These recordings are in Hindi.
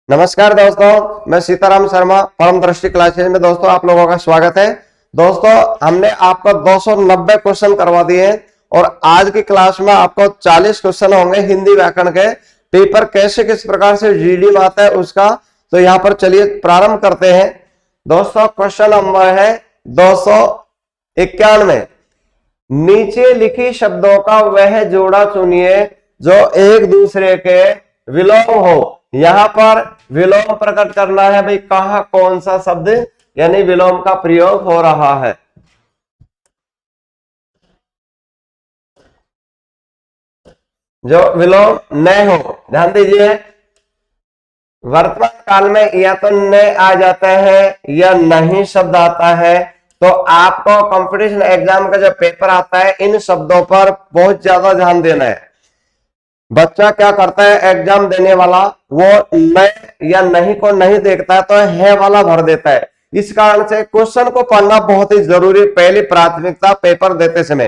नमस्कार दोस्तों, मैं सीताराम शर्मा परम दृष्टि क्लासेज में दोस्तों आप लोगों का स्वागत है। दोस्तों हमने आपको 290 क्वेश्चन करवा दिए हैं और आज की क्लास में आपको 40 क्वेश्चन होंगे हिंदी व्याकरण के। पेपर कैसे किस प्रकार से जीडी में आता है उसका, तो यहाँ पर चलिए प्रारंभ करते हैं। दोस्तों क्वेश्चन नंबर है 291। नीचे लिखी शब्दों का वह जोड़ा चुनिए जो एक दूसरे के विलोम हो। यहां पर विलोम प्रकट करना है भाई, कहां कौन सा शब्द यानी विलोम का प्रयोग हो रहा है। जो विलोम न हो, ध्यान दीजिए वर्तमान काल में या तो न आ जाता है या नहीं शब्द आता है, तो आपको कंपटीशन एग्जाम का जो पेपर आता है इन शब्दों पर बहुत ज्यादा ध्यान देना है। बच्चा क्या करता है, एग्जाम देने वाला वो न या नहीं को नहीं देखता है तो है वाला भर देता है। इस कारण से क्वेश्चन को पढ़ना बहुत ही जरूरी, पहली प्राथमिकता पेपर देते समय।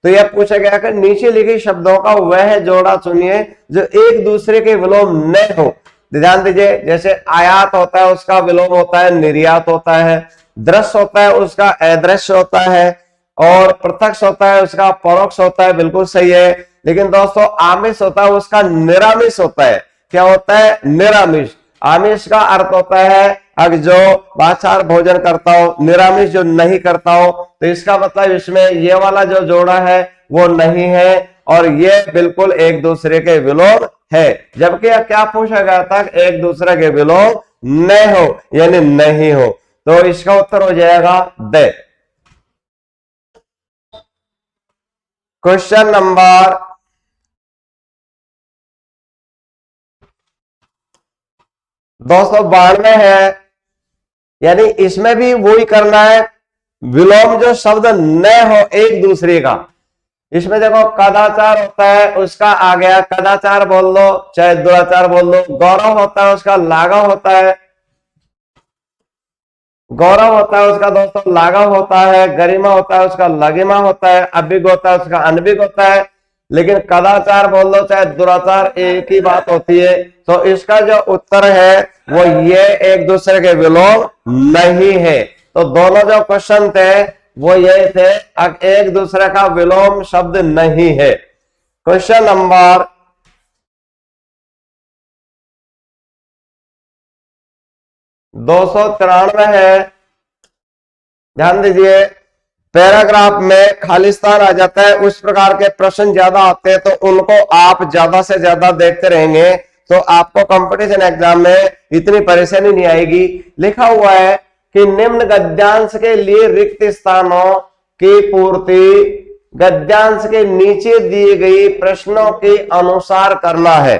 तो यह पूछा गया कि नीचे लिखे शब्दों का वह जोड़ा चुनिए जो एक दूसरे के विलोम न हो। ध्यान दीजिए, जैसे आयात होता है उसका विलोम होता है निर्यात होता है, दृश्य होता है उसका अदृश्य होता है, और प्रत्यक्ष होता है उसका परोक्ष होता है, बिल्कुल सही है। लेकिन दोस्तों आमिष होता है उसका निरामिष होता है। क्या होता है? निरामिष। आमिष का अर्थ होता है अगर जो मांसाहार भोजन करता हो, निरामिष जो नहीं करता हो। तो इसका मतलब इसमें ये वाला जो जोड़ा है वो नहीं है और ये बिल्कुल एक दूसरे के विलोम है। जबकि क्या पूछा गया था, एक दूसरे के विलोम न हो यानी नहीं हो। तो इसका उत्तर हो जाएगा द। क्वेश्चन नंबर 292 है, यानी इसमें भी वही करना है, विलोम जो शब्द न हो एक दूसरे का। इसमें देखो कदाचार होता है उसका आ गया कदाचार बोल दो, चाहे दुराचार बोल दो। गौरव होता है उसका लाघव होता है, गौरव होता है उसका दोस्तों लाघव होता है। गरिमा होता है उसका लगिमा होता है। अभिग होता है उसका अनभिग होता है। लेकिन कदाचार बोल दो चाहे दुराचार एक ही बात होती है। तो इसका जो उत्तर है वो ये एक दूसरे के विलोम नहीं है। तो दोनों जो क्वेश्चन थे वो ये थे, एक दूसरे का विलोम शब्द नहीं है। क्वेश्चन नंबर 293 है, ध्यान दीजिए। पैराग्राफ में खालिस्तान आ जाता है, उस प्रकार के प्रश्न ज्यादा आते हैं, तो उनको आप ज्यादा से ज्यादा देखते रहेंगे तो आपको कंपटीशन एग्जाम में इतनी परेशानी नहीं आएगी। लिखा हुआ है कि निम्न गद्यांश के लिए रिक्त स्थानों की पूर्ति गद्यांश के नीचे दिए गई प्रश्नों के अनुसार करना है।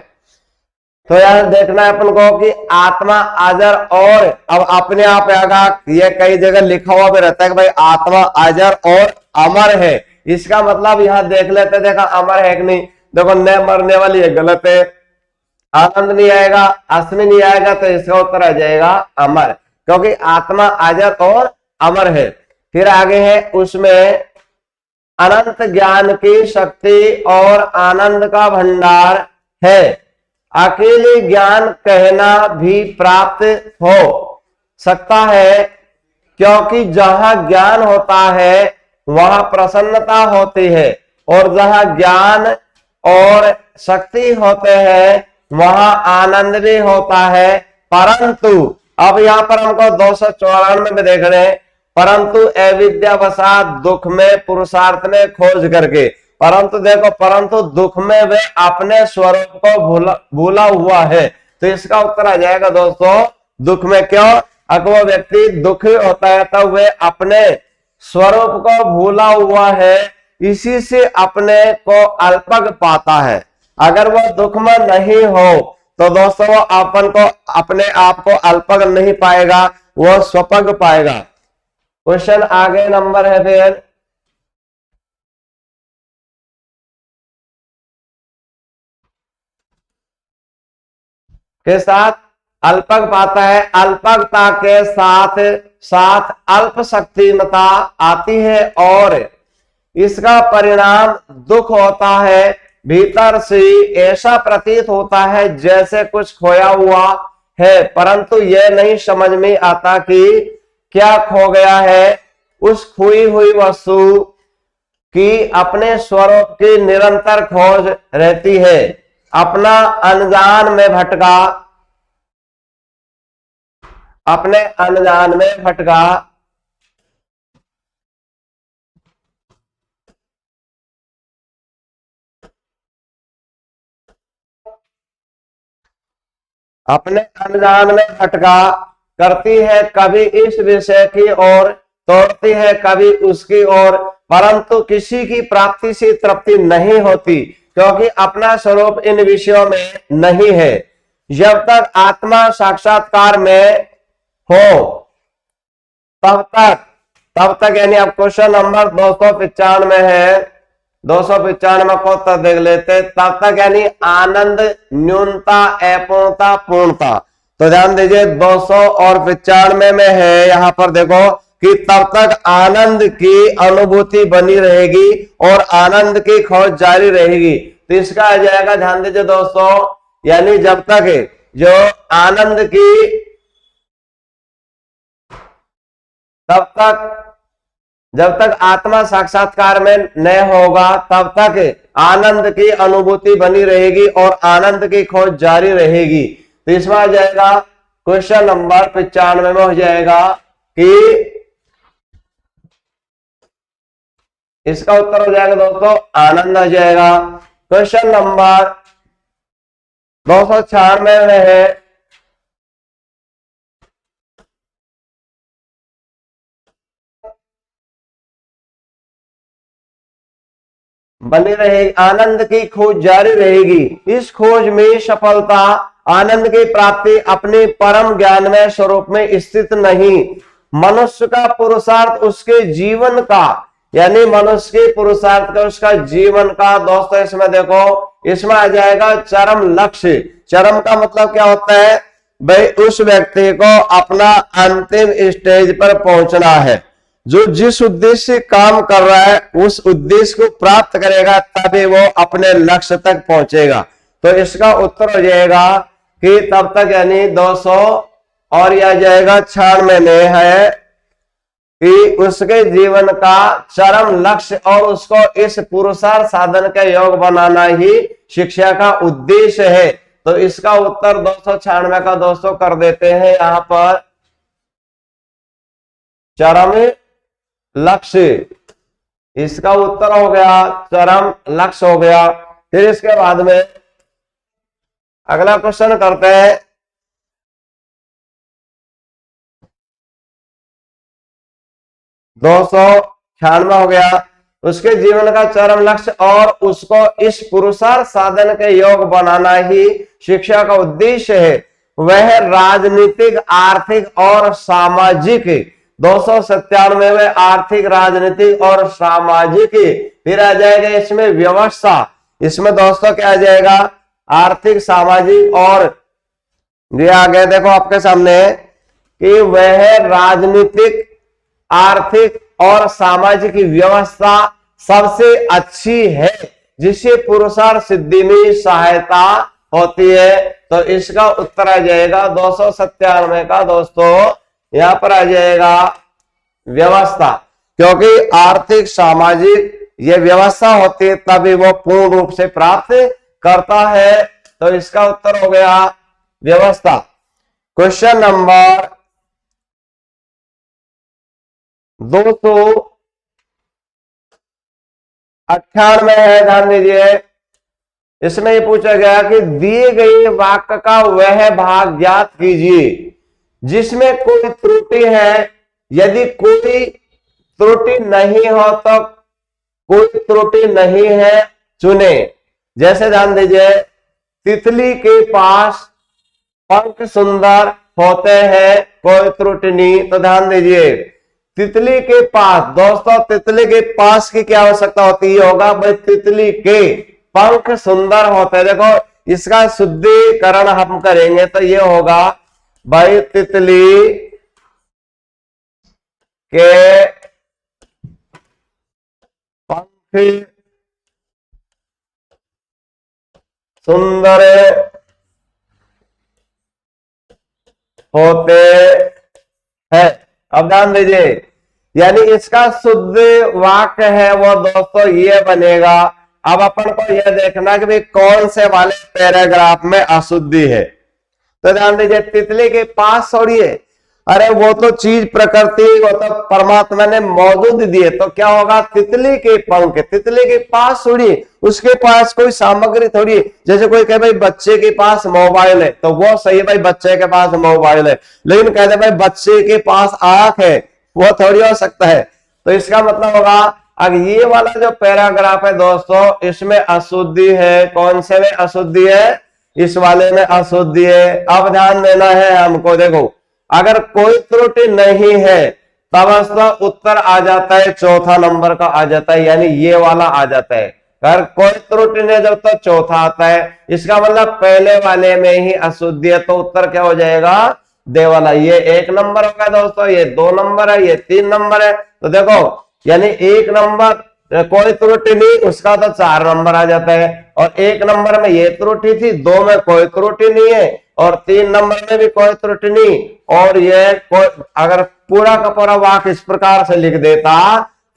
तो यार देखना है अपन को कि आत्मा अजर और, अब अपने आप आएगा, ये कई जगह लिखा हुआ भी रहता है कि भाई आत्मा अजर और अमर है। इसका मतलब यहां देख लेते, देखा अमर है कि नहीं। देखो न मरने वाली है, गलत है। आनंद नहीं आएगा, अश्विनी नहीं आएगा, तो इसका उत्तर आ जाएगा अमर, क्योंकि आत्मा अजर और अमर है। फिर आगे है उसमें अनंत ज्ञान की शक्ति और आनंद का भंडार है। अकेले ज्ञान कहना भी प्राप्त हो सकता है, क्योंकि जहां ज्ञान होता है वहां प्रसन्नता होती है और जहां ज्ञान और शक्ति होते हैं वहां आनंद भी होता है। परंतु अब यहां पर हमको 294 में देख रहे हैं, परंतु अविद्यावसात दुख में पुरुषार्थ ने खोज करके। परंतु देखो, परंतु दुख में वे अपने स्वरूप को भूला हुआ है। तो इसका उत्तर आ जाएगा दोस्तों दुख में। क्यों? अगर वो व्यक्ति दुखी होता है तो वे अपने स्वरूप को भूला हुआ है, इसी से अपने को अल्पज्ञ पाता है। अगर वो दुख में नहीं हो तो दोस्तों वो अपन को अपने आप को अल्पज्ञ नहीं पाएगा, वो स्वपज्ञ पाएगा। क्वेश्चन आगे नंबर है फिर के साथ अल्पज्ञ पाता है। अल्पज्ञता के साथ साथ अल्प शक्तिमता आती है और इसका परिणाम दुख होता है। भीतर से ऐसा प्रतीत होता है जैसे कुछ खोया हुआ है, परंतु यह नहीं समझ में आता कि क्या खो गया है। उस खोई हुई वस्तु की अपने स्वरूप की निरंतर खोज रहती है। अपना अनजान में भटका, अपने अनजान में भटका अपने अनजान में भटका करती है, कभी इस विषय की ओर तोड़ती है, कभी उसकी ओर, परंतु किसी की प्राप्ति से तृप्ति नहीं होती, क्योंकि अपना स्वरूप इन विषयों में नहीं है। जब तक आत्मा साक्षात्कार में हो तब तक यानी अब क्वेश्चन नंबर 295 है, 295 को उत्तर देख लेते। तब तक यानी आनंद न्यूनता, अपूर्णता, पूर्णता। तो ध्यान दीजिए 295 में है, यहां पर देखो कि तब तक आनंद की अनुभूति बनी रहेगी और आनंद की खोज जारी रहेगी। तो इसका आ जाएगा, ध्यान दीजिए दोस्तों, यानी जब तक जो आनंद की जब तक आत्मा साक्षात्कार में न होगा तब तक आनंद की अनुभूति बनी रहेगी और आनंद की खोज जारी रहेगी। तो इसमें आ जाएगा क्वेश्चन नंबर 95 में हो जाएगा कि इसका उत्तर हो जाएगा दोस्तों आनंद आ जाएगा। क्वेश्चन नंबर 296 में है, बनी रहेगी, आनंद की खोज जारी रहेगी। इस खोज में सफलता, आनंद की प्राप्ति अपने परम ज्ञान में स्वरूप में स्थित नहीं। मनुष्य का पुरुषार्थ उसके जीवन का, यानी मनुष्य के पुरुषार्थ का, उसका जीवन का दोस्तों इसमें देखो, इसमें आ जाएगा चरम लक्ष्य। चरम का मतलब क्या होता है भाई, उस व्यक्ति को अपना अंतिम स्टेज पर पहुंचना है। जो जिस उद्देश्य से काम कर रहा है उस उद्देश्य को प्राप्त करेगा तभी वो अपने लक्ष्य तक पहुंचेगा। तो इसका उत्तर हो जाएगा कि तब तक यानी 200 और यह जाएगा 96 में है कि उसके जीवन का चरम लक्ष्य और उसको इस पुरुषार्थ साधन के योग बनाना ही शिक्षा का उद्देश्य है। तो इसका उत्तर 296 का दोस्तों कर देते हैं यहां पर चरम लक्ष्य। इसका उत्तर हो गया चरम लक्ष्य हो गया। फिर इसके बाद में अगला क्वेश्चन करते हैं, दो सौ 96 हो गया। उसके जीवन का चरम लक्ष्य और उसको इस पुरुषार्थ साधन के योग बनाना ही शिक्षा का उद्देश्य है। वह राजनीतिक, आर्थिक और सामाजिक, 297 में आर्थिक, राजनीतिक और सामाजिक। फिर आ जाएगा इसमें व्यवस्था। इसमें दोस्तों क्या आ जाएगा, आर्थिक, सामाजिक और ये आ गया देखो आपके सामने कि वह राजनीतिक, आर्थिक और सामाजिक व्यवस्था सबसे अच्छी है जिससे पुरुषार्थ सिद्धि में सहायता होती है। तो इसका उत्तर आ जाएगा 297 का दोस्तों, यहां पर आ जाएगा व्यवस्था, क्योंकि आर्थिक, सामाजिक ये व्यवस्था होती है तभी वो पूर्ण रूप से प्राप्त करता है। तो इसका उत्तर हो गया व्यवस्था। क्वेश्चन नंबर 298 है, ध्यान दीजिए। इसमें ये पूछा गया कि दिए गए वाक्य का वह भाग ज्ञात कीजिए जिसमें कोई त्रुटि है। यदि कोई त्रुटि नहीं हो तो कोई त्रुटि नहीं है चुने। जैसे ध्यान दीजिए, तितली के पास पंख सुंदर होते हैं, कोई त्रुटि नहीं। तो ध्यान दीजिए, तितली के पास, दोस्तों तितली के पास की क्या आवश्यकता होती है, होगा भाई तितली के पंख सुंदर होते हैं। देखो इसका शुद्धिकरण हम करेंगे तो ये होगा भाई तितली के पंख सुंदर होते हैं। अब ध्यान दीजिए, यानी इसका शुद्ध वाक्य है वो दोस्तों ये बनेगा। अब अपन को यह देखना कि भाई कौन से वाले पैराग्राफ में अशुद्धि है। तो ध्यान दीजिए, तितली के पास छोड़िए, अरे वो तो चीज प्रकृति, वो तो परमात्मा ने मौजूद दिए, तो क्या होगा, तितली के पंख, तितली के पास छोड़िए, उसके पास कोई सामग्री थोड़ी। जैसे कोई कहे भाई बच्चे के पास मोबाइल है, तो वो सही है भाई, बच्चे के पास मोबाइल है, लेकिन कहते भाई बच्चे के पास आंख है, वो थोड़ी हो सकता है। तो इसका मतलब होगा, अब ये वाला जो पैराग्राफ है दोस्तों, इसमें अशुद्धि है। कौन से में अशुद्धि है, इस वाले में अशुद्धि है। अब ध्यान देना है हमको, देखो अगर कोई त्रुटि नहीं है तब उसका उत्तर आ जाता है, चौथा नंबर का आ जाता है, यानी ये वाला आ जाता है। अगर कोई त्रुटि नहीं जब तक चौथा आता है, इसका मतलब पहले वाले में ही अशुद्धि है, तो उत्तर क्या हो जाएगा, दे वाला। ये 1 नंबर होगा दोस्तों, ये 2 नंबर है, ये 3 नंबर है। तो देखो यानी 1 नंबर कोई त्रुटि नहीं, उसका तो 4 नंबर आ जाता है। और 1 नंबर में ये त्रुटि थी, 2 में कोई त्रुटि नहीं है, और 3 नंबर में भी कोई त्रुटि नहीं। और ये कोई अगर पूरा का पूरा वाक्य इस प्रकार से लिख देता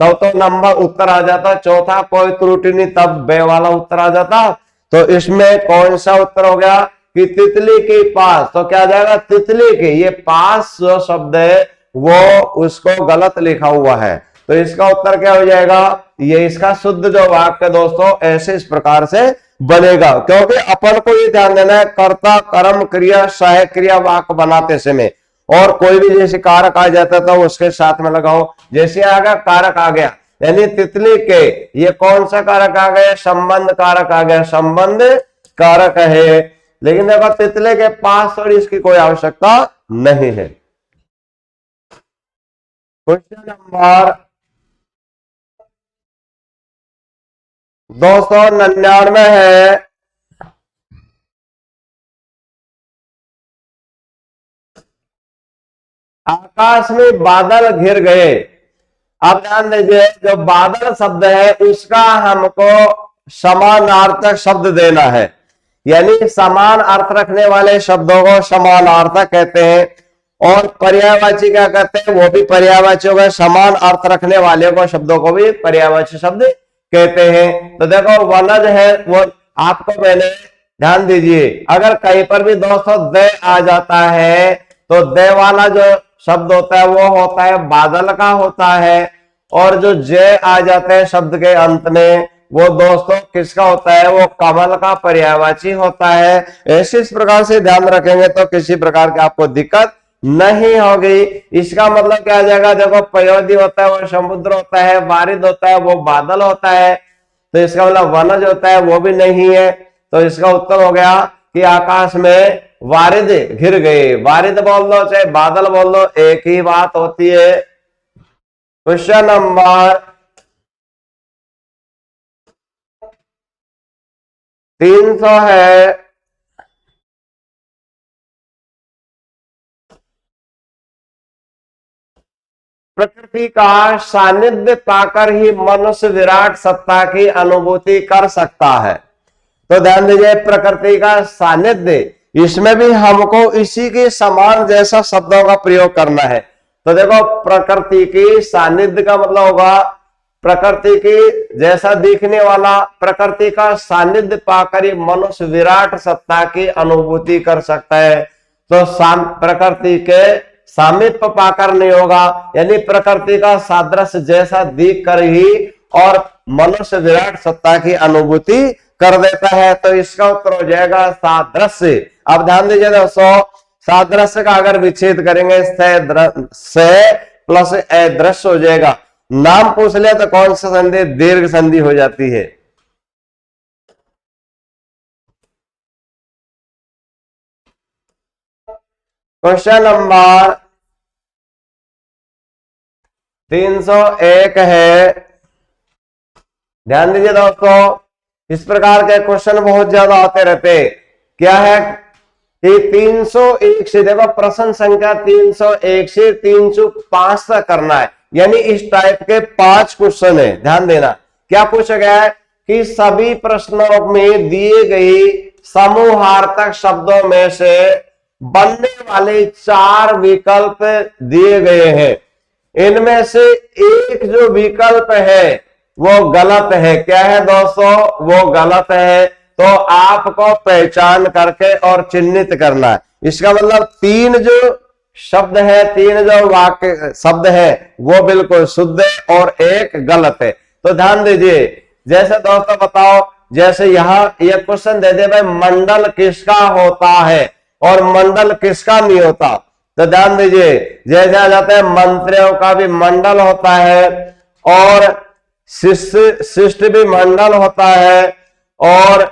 तब तो नंबर उत्तर आ जाता, चौथा कोई त्रुटि नहीं, तब बे वाला उत्तर आ जाता। तो इसमें कौन सा उत्तर हो गया कि तितली के पास, तो क्या जाएगा, तितली के, ये पास जो शब्द है वो उसको गलत लिखा हुआ है, तो इसका उत्तर क्या हो जाएगा, ये इसका शुद्ध जो वाक्य दोस्तों ऐसे इस प्रकार से बनेगा। क्योंकि अपन को ये ध्यान देना है, कर्ता कर्म क्रिया सहायक क्रिया वाक्य बनाते समय, और कोई भी जैसे कारक आ जाता था उसके साथ में लगाओ। जैसे आ गया कारक आ गया, यानी तितली के, ये कौन सा कारक आ गया, संबंध कारक आ गया, संबंध कारक है। लेकिन देखो तितली के पास और इसकी कोई आवश्यकता नहीं है। क्वेश्चन नंबर 299 है, आकाश में बादल घिर गए। अब ध्यान दीजिए, जो बादल शब्द है उसका हमको समानार्थक शब्द देना है, यानी समान अर्थ रखने वाले शब्दों को समानार्थक कहते हैं, और पर्यायवाची क्या कहते हैं, वो भी पर्यायवाची होगा, समान अर्थ रखने वाले को शब्दों को भी पर्यायवाची शब्द कहते हैं। तो देखो वनज है, वो आपको मैंने ध्यान दीजिए, अगर कहीं पर भी दोस्तों दे आ जाता है तो दे वाला जो शब्द होता है वो होता है बादल का होता है, और जो जय आ जाता है शब्द के अंत में वो दोस्तों किसका होता है, वो कमल का पर्यायवाची होता है। ऐसे इस प्रकार से ध्यान रखेंगे तो किसी प्रकार की आपको दिक्कत नहीं होगी। इसका मतलब क्या आ जाएगा, देखो पयोधी होता है वो समुद्र होता है, वारिद होता है वो बादल होता है, तो इसका मतलब वनज होता है वो भी नहीं है। तो इसका उत्तर हो गया कि आकाश में वारिद घिर गए। वारिद बोल दो चाहे बादल बोल दो, एक ही बात होती है। क्वेश्चन नंबर 300 है, प्रकृति का सानिध्य पाकर ही मनुष्य विराट सत्ता की अनुभूति कर सकता है। तो ध्यान दीजिए, प्रकृति का सानिध्य, इसमें भी हमको इसी के समान जैसा शब्दों का प्रयोग करना है। तो देखो प्रकृति की सानिध्य का मतलब होगा प्रकृति की जैसा दिखने वाला, प्रकृति का सानिध्य पाकर ही मनुष्य विराट सत्ता की अनुभूति कर सकता है। तो प्रकृति के सामीप्य पाकर नहीं होगा, यानी प्रकृति का सादृश्य जैसा दिख कर ही और मनुष्य विराट सत्ता की अनुभूति कर देता है। तो इसका उत्तर हो जाएगा सादृश्य। अब ध्यान दीजिए दोस्तों, सादृश्य का अगर विच्छेद करेंगे से प्लस अदृश्य हो जाएगा। नाम पूछ लिया तो कौन सा संधि, दीर्घ संधि हो जाती है। क्वेश्चन नंबर 301 है, ध्यान दीजिए दोस्तों, इस प्रकार के क्वेश्चन बहुत ज्यादा आते रहते। क्या है कि 301 से, देखो प्रश्न संख्या 301 से 305 तक करना है, यानी इस टाइप के 5 क्वेश्चन है। ध्यान देना, क्या पूछा गया है कि सभी प्रश्नों में दिए गई समूहार्थक शब्दों में से बनने वाले 4 विकल्प दिए गए हैं, इनमें से एक जो विकल्प है वो गलत है। क्या है दोस्तों? वो गलत है। तो आपको पहचान करके और चिन्हित करना है। इसका मतलब 3 जो शब्द है, 3 जो वाक्य शब्द है वो बिल्कुल शुद्ध है और एक गलत है। तो ध्यान दीजिए, जैसे दोस्तों बताओ, जैसे यहां ये क्वेश्चन दे दे भाई मंडल किसका होता है और मंडल किसका नहीं होता, तो ध्यान दीजिए, जैसे आ जाता है मंत्रियों का भी मंडल होता है और शिष्ट भी मंडल होता है और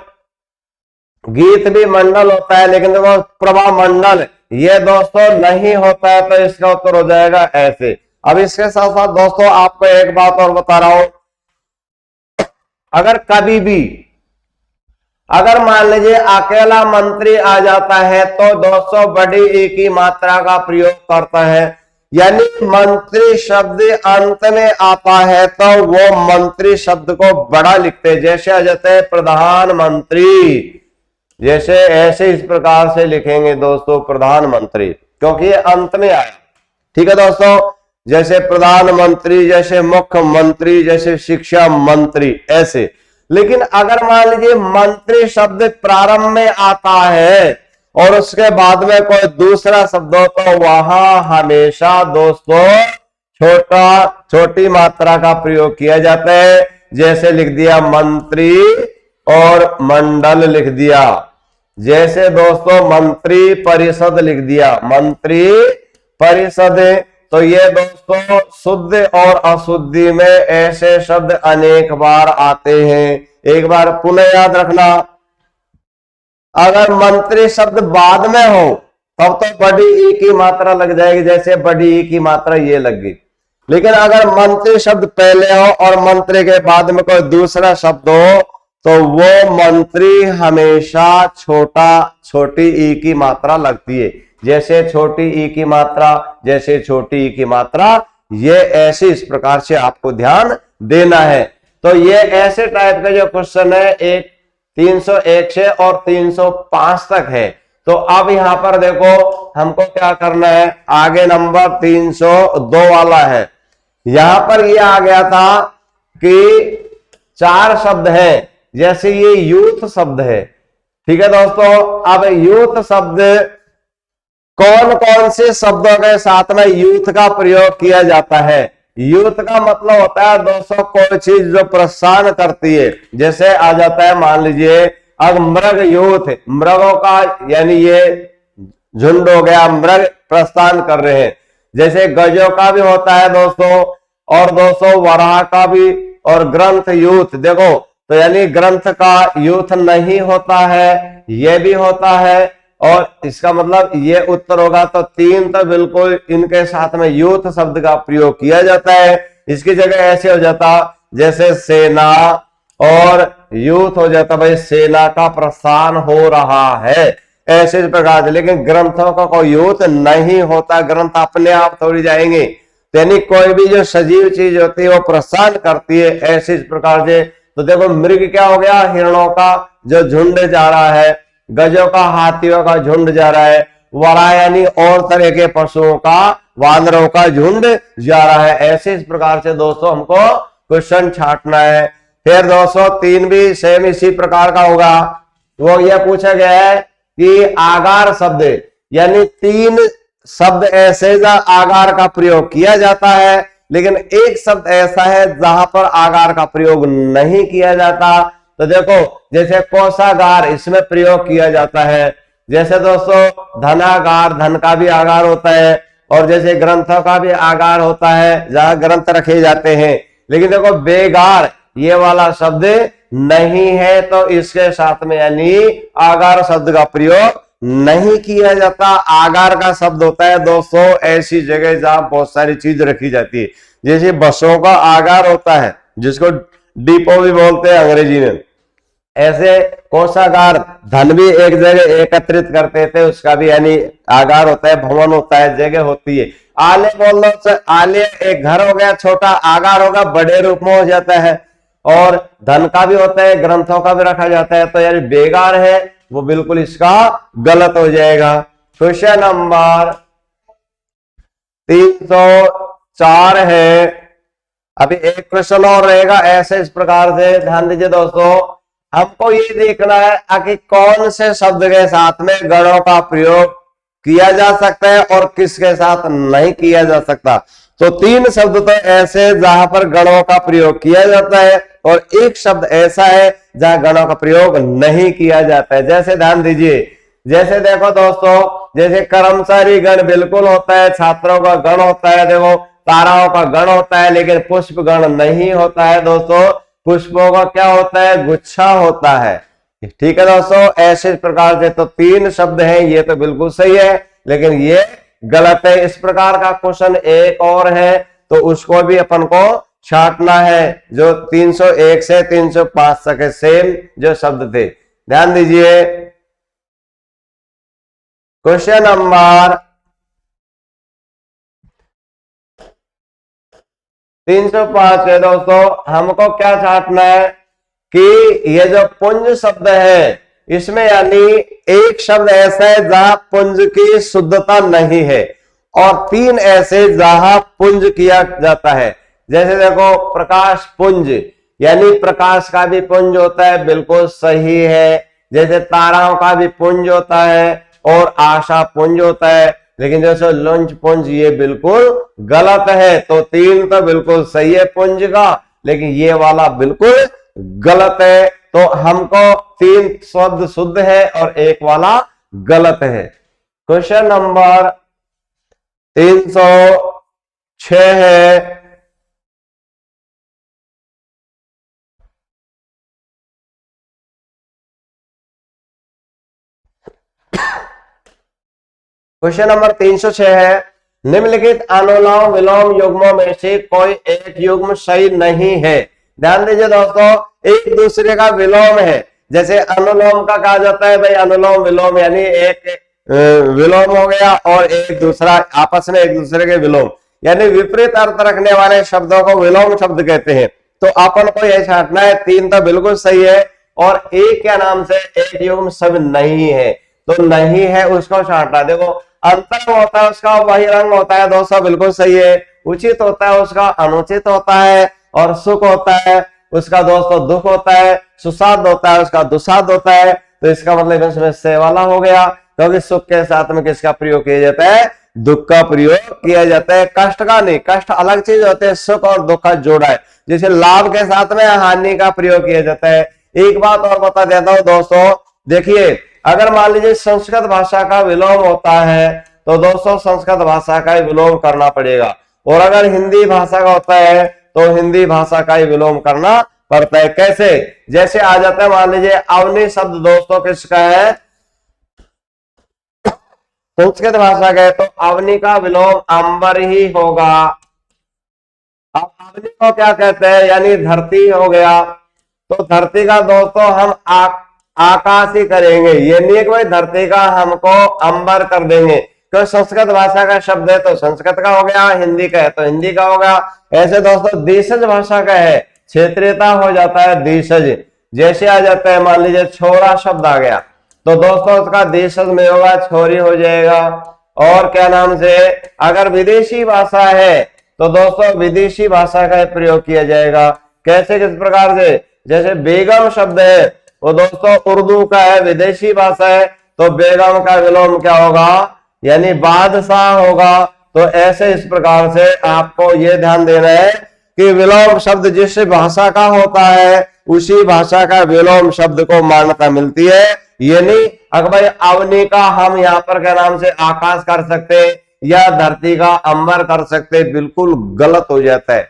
गीत भी मंडल होता है, लेकिन देखो प्रभा मंडल ये दोस्तों नहीं होता है। तो इसका उत्तर हो जाएगा ऐसे। अब इसके साथ साथ दोस्तों आपको एक बात और बता रहा हूं, अगर कभी भी अगर मान लीजिए अकेला मंत्री आ जाता है तो दोस्तों बड़ी ई की मात्रा का प्रयोग करता है, यानी मंत्री शब्द अंत में आता है तो वो मंत्री शब्द को बड़ा लिखते हैं। जैसे आ जाते हैं प्रधानमंत्री, जैसे ऐसे इस प्रकार से लिखेंगे दोस्तों प्रधानमंत्री, क्योंकि ये अंत में आया। ठीक है दोस्तों, जैसे प्रधानमंत्री, जैसे मुख्यमंत्री, जैसे शिक्षा मंत्री, ऐसे। लेकिन अगर मान लीजिए मंत्री शब्द प्रारंभ में आता है और उसके बाद में कोई दूसरा शब्द हो तो वहां हमेशा दोस्तों छोटी मात्रा का प्रयोग किया जाता है। जैसे लिख दिया मंत्री और मंडल लिख दिया, जैसे दोस्तों मंत्री परिषद लिख दिया, मंत्री परिषद। तो ये दोस्तों शुद्ध और अशुद्धि में ऐसे शब्द अनेक बार आते हैं। एक बार पुनः याद रखना, अगर मंत्री शब्द बाद में हो तब तो बड़ी ई की मात्रा लग जाएगी, जैसे बड़ी ई की मात्रा ये लग गई। लेकिन अगर मंत्री शब्द पहले हो और मंत्री के बाद में कोई दूसरा शब्द हो तो वो मंत्री हमेशा छोटी ई की मात्रा लगती है। जैसे छोटी ई की मात्रा, जैसे छोटी ई की मात्रा, ये ऐसे इस प्रकार से आपको ध्यान देना है। तो ये ऐसे टाइप का जो क्वेश्चन है एक 301 से और 305 तक है। तो अब यहां पर देखो हमको क्या करना है, आगे नंबर 302 वाला है। यहां पर ये आ गया था कि 4 शब्द है, जैसे ये यूथ शब्द है। ठीक है दोस्तों, अब यूथ शब्द कौन कौन से शब्दों के साथ में यूथ का प्रयोग किया जाता है? यूथ का मतलब होता है दोस्तों कोई चीज जो प्रस्थान करती है। जैसे आ जाता है मान लीजिए अब मृग यूथ, मृगों का यानी ये झुंड हो गया, मृग प्रस्थान कर रहे हैं। जैसे गजों का भी होता है दोस्तों, और दोस्तों वराह का भी, और ग्रंथ यूथ। देखो तो यानी ग्रंथ का यूथ नहीं होता है, ये भी होता है, और इसका मतलब ये उत्तर होगा। तो 3 तो बिल्कुल इनके साथ में यूथ शब्द का प्रयोग किया जाता है। इसकी जगह ऐसे हो जाता जैसे सेना और यूथ हो जाता, भाई सेना का प्रस्थान हो रहा है, ऐसे इस प्रकार से। लेकिन ग्रंथों का कोई यूथ नहीं होता, ग्रंथ अपने आप थोड़ी जाएंगे, यानी कोई भी जो सजीव चीज होती है वो प्रस्थान करती है, ऐसे इस प्रकार से। तो देखो मृग क्या हो गया, हिरणों का जो झुंड जा रहा है, गजों का हाथियों का झुंड जा रहा है, वरा यानी और तरह के पशुओं का, वानरों का झुंड जा रहा है। ऐसे इस प्रकार से दोस्तों हमको क्वेश्चन छांटना है। फिर दोस्तों 3 भी सेम इसी प्रकार का होगा। वो ये पूछा गया है कि आगार शब्द, यानी 3 शब्द ऐसे जहां आगार का प्रयोग किया जाता है, लेकिन एक शब्द ऐसा है जहां पर आगार का प्रयोग नहीं किया जाता। तो देखो जैसे कोषागार, इसमें प्रयोग किया जाता है। जैसे दोस्तों धनागार, धन का भी आगार होता है, और जैसे ग्रंथों का भी आगार होता है जहां ग्रंथ रखे जाते हैं। लेकिन देखो बेगार ये वाला शब्द नहीं है, तो इसके साथ में यानी आगार शब्द का प्रयोग नहीं किया जाता। आगार का शब्द होता है दोस्तों ऐसी जगह जहां बहुत सारी चीज रखी जाती है। जैसे बसों का आगार होता है, जिसको डिपो भी बोलते हैं अंग्रेजी में, ऐसे कोषागार धन भी एक जगह एकत्रित करते थे, उसका भी यानी आगार होता है, भवन होता है, जगह होती है। आले बोल लो, आले एक घर हो गया छोटा, आगार होगा बड़े रूप में हो जाता है। और धन का भी होता है, ग्रंथों का भी रखा जाता है, तो यानी बेगार है वो बिल्कुल इसका गलत हो जाएगा। क्वेश्चन नंबर 304 है। अभी एक क्वेश्चन और रहेगा ऐसे इस प्रकार से, ध्यान दीजिए दोस्तों। हमको ये देखना है कि कौन से शब्द के साथ में गणों का प्रयोग किया जा सकता है और किसके साथ नहीं किया जा सकता। तो 3 शब्द तो ऐसे जहां पर गणों का प्रयोग किया जाता है और एक शब्द ऐसा है जहां गणों का प्रयोग नहीं किया जाता है। जैसे ध्यान दीजिए, जैसे देखो दोस्तों, जैसे कर्मचारी गण बिल्कुल होता है, छात्रों का गण होता है, देखो ताराओं का गण होता है, लेकिन पुष्प गण नहीं होता है दोस्तों। पुष्पों का क्या होता है? गुच्छा होता है। ठीक है दोस्तों, ऐसे प्रकार से तो 3 शब्द हैं, ये तो बिल्कुल सही है, लेकिन ये गलत है। इस प्रकार का क्वेश्चन एक और है, तो उसको भी अपन को छांटना है, जो 301 से 305 तक सेम जो शब्द थे। ध्यान दीजिए, क्वेश्चन नंबर 305 है दोस्तों। हमको क्या छांटना है कि ये जो पुंज शब्द है, इसमें यानी एक शब्द ऐसा है जहां पुंज की शुद्धता नहीं है और 3 ऐसे जहां पुंज किया जाता है। जैसे देखो, प्रकाश पुंज, यानी प्रकाश का भी पुंज होता है, बिल्कुल सही है। जैसे ताराओं का भी पुंज होता है और आशा पुंज होता है, लेकिन जैसे लंच पुंज, ये बिल्कुल गलत है। तो 3 तो बिल्कुल सही है पुंज का, लेकिन ये वाला बिल्कुल गलत है। तो हमको 3 शब्द शुद्ध है और एक वाला गलत है। क्वेश्चन नंबर 306 है। क्वेश्चन नंबर 306 है, निम्नलिखित अनुलोम विलोम युग्मों में से कोई एक युग्म सही नहीं है। ध्यान दीजिए दोस्तों, एक दूसरे का विलोम है। जैसे अनुलोम का कहा जाता है भाई, अनुलोम विलोम, यानी एक विलोम हो गया और एक दूसरा आपस में एक दूसरे के विलोम, यानी विपरीत अर्थ रखने वाले शब्दों को विलोम शब्द कहते हैं। तो अपन को यह छांटना है, 3 तो बिल्कुल सही है और एक क्या नाम से एक युग्म सब नहीं है, तो नहीं है उसको छांटना। देखो, अंतर होता है उसका बहिरंग होता है दोस्तों, बिल्कुल सही है। उचित होता है उसका अनुचित होता है, और सुख होता है उसका दोस्तों दुख होता है, सुसाद होता है उसका दुसाद होता है। तो इसका मतलब इसमें से वाला हो गया, क्योंकि सुख के साथ में किसका प्रयोग किया जाता है? दुख का प्रयोग किया जाता है, कष्ट का नहीं। कष्ट अलग चीज होते हैं, सुख और दुख का जोड़ा है। जैसे लाभ के साथ में हानि का प्रयोग किया जाता है। एक बात और बता देता हूं दोस्तों, देखिए, अगर मान लीजिए संस्कृत भाषा का विलोम होता है, तो दोस्तों संस्कृत भाषा का ही विलोम करना पड़ेगा, और अगर हिंदी भाषा का होता है तो हिंदी भाषा का ही विलोम करना पड़ता है। कैसे? जैसे आ जाता है, मान लीजिए अवनी शब्द दोस्तों किसका है? संस्कृत भाषा का है, तो अवनी का विलोम अंबर ही होगा। अब अवनी को क्या कहते हैं? यानी धरती हो गया, तो धरती का दोस्तों हम आकाश ही करेंगे, ये नहीं कि भाई धरती का हमको अंबर कर देंगे। तो संस्कृत भाषा का शब्द है तो संस्कृत का हो गया, हिंदी का है तो हिंदी का होगा। ऐसे दोस्तों देशज भाषा का है, क्षेत्रीयता हो जाता है देशज। जैसे आ जाता है, मान लीजिए छोरा शब्द आ गया, तो दोस्तों उसका देशज में होगा, छोरी हो जाएगा। और क्या नाम से, अगर विदेशी भाषा है तो दोस्तों विदेशी भाषा का प्रयोग किया जाएगा। कैसे, किस प्रकार से? जैसे बेगम शब्द है, वो दोस्तों उर्दू का है, विदेशी भाषा है, तो बेगम का विलोम क्या होगा? यानी बादशाह होगा। तो ऐसे इस प्रकार से आपको यह ध्यान देना है कि विलोम शब्द जिस भाषा का होता है उसी भाषा का विलोम शब्द को मान्यता मिलती है। ये नहीं अगर भाई अवनी का हम यहाँ पर क्या नाम से आकाश कर सकते या धरती का अंबर कर सकते, बिल्कुल गलत हो जाता है।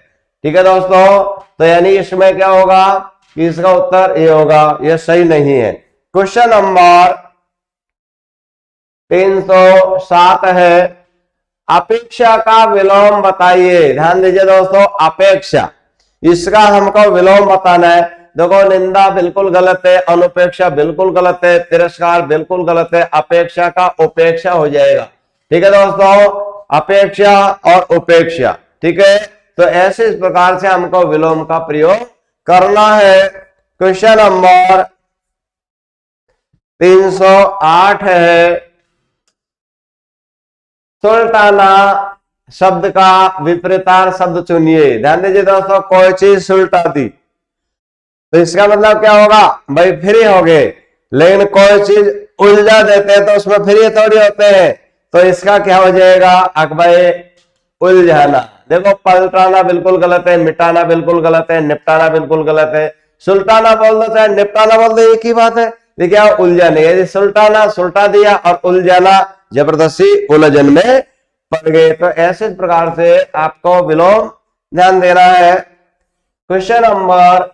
ठीक है दोस्तों, तो यानी इसमें क्या होगा कि इसका उत्तर ये होगा, ये सही नहीं है। क्वेश्चन नंबर 307 है, अपेक्षा का विलोम बताइए। ध्यान दीजिए दोस्तों, अपेक्षा, इसका हमको विलोम बताना है। देखो, निंदा बिल्कुल गलत है, अनुपेक्षा बिल्कुल गलत है, तिरस्कार बिल्कुल गलत है, अपेक्षा का उपेक्षा हो जाएगा। ठीक है दोस्तों, अपेक्षा और उपेक्षा। ठीक है, तो ऐसे इस प्रकार से हमको विलोम का प्रयोग करना है। क्वेश्चन नंबर 308 है, सुल्ताना शब्द का विपरीतार्थ शब्द चुनिए। ध्यान दीजिए दोस्तों, कोई चीज सुलटा दी तो इसका मतलब क्या होगा भाई, फ्री हो गए। लेकिन कोई चीज उलझा देते हैं तो उसमें फ्री थोड़ी होते हैं, तो इसका क्या हो जाएगा भाई, उलझाना। देखो, पलटाना बिल्कुल गलत है, मिटाना बिल्कुल गलत है, निपटाना बिल्कुल गलत है। सुल्टाना बोल दो चाहे निपटाना बोल दो, एक ही बात है। देखिए, उलझाने यदि सुल्टाना सुल्टा दिया और उलझाना जबरदस्ती उलझन में पड़ गए। तो ऐसे प्रकार से आपको विलोम ध्यान देना है। क्वेश्चन नंबर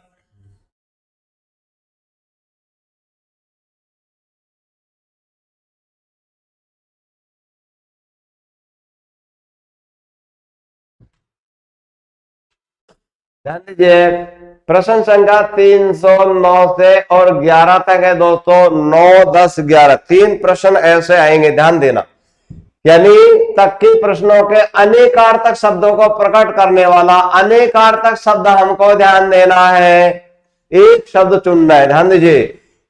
'ध्यान दीजिए, प्रश्न संख्या 309 से और 11 तक है दोस्तों। 9, 10, 11 तीन प्रश्न ऐसे आएंगे, ध्यान देना। यानी तक के प्रश्नों के अनेकार्थक शब्दों को प्रकट करने वाला अनेकार्थक शब्द हमको ध्यान देना है, एक शब्द चुनना है। ध्यान दीजिए,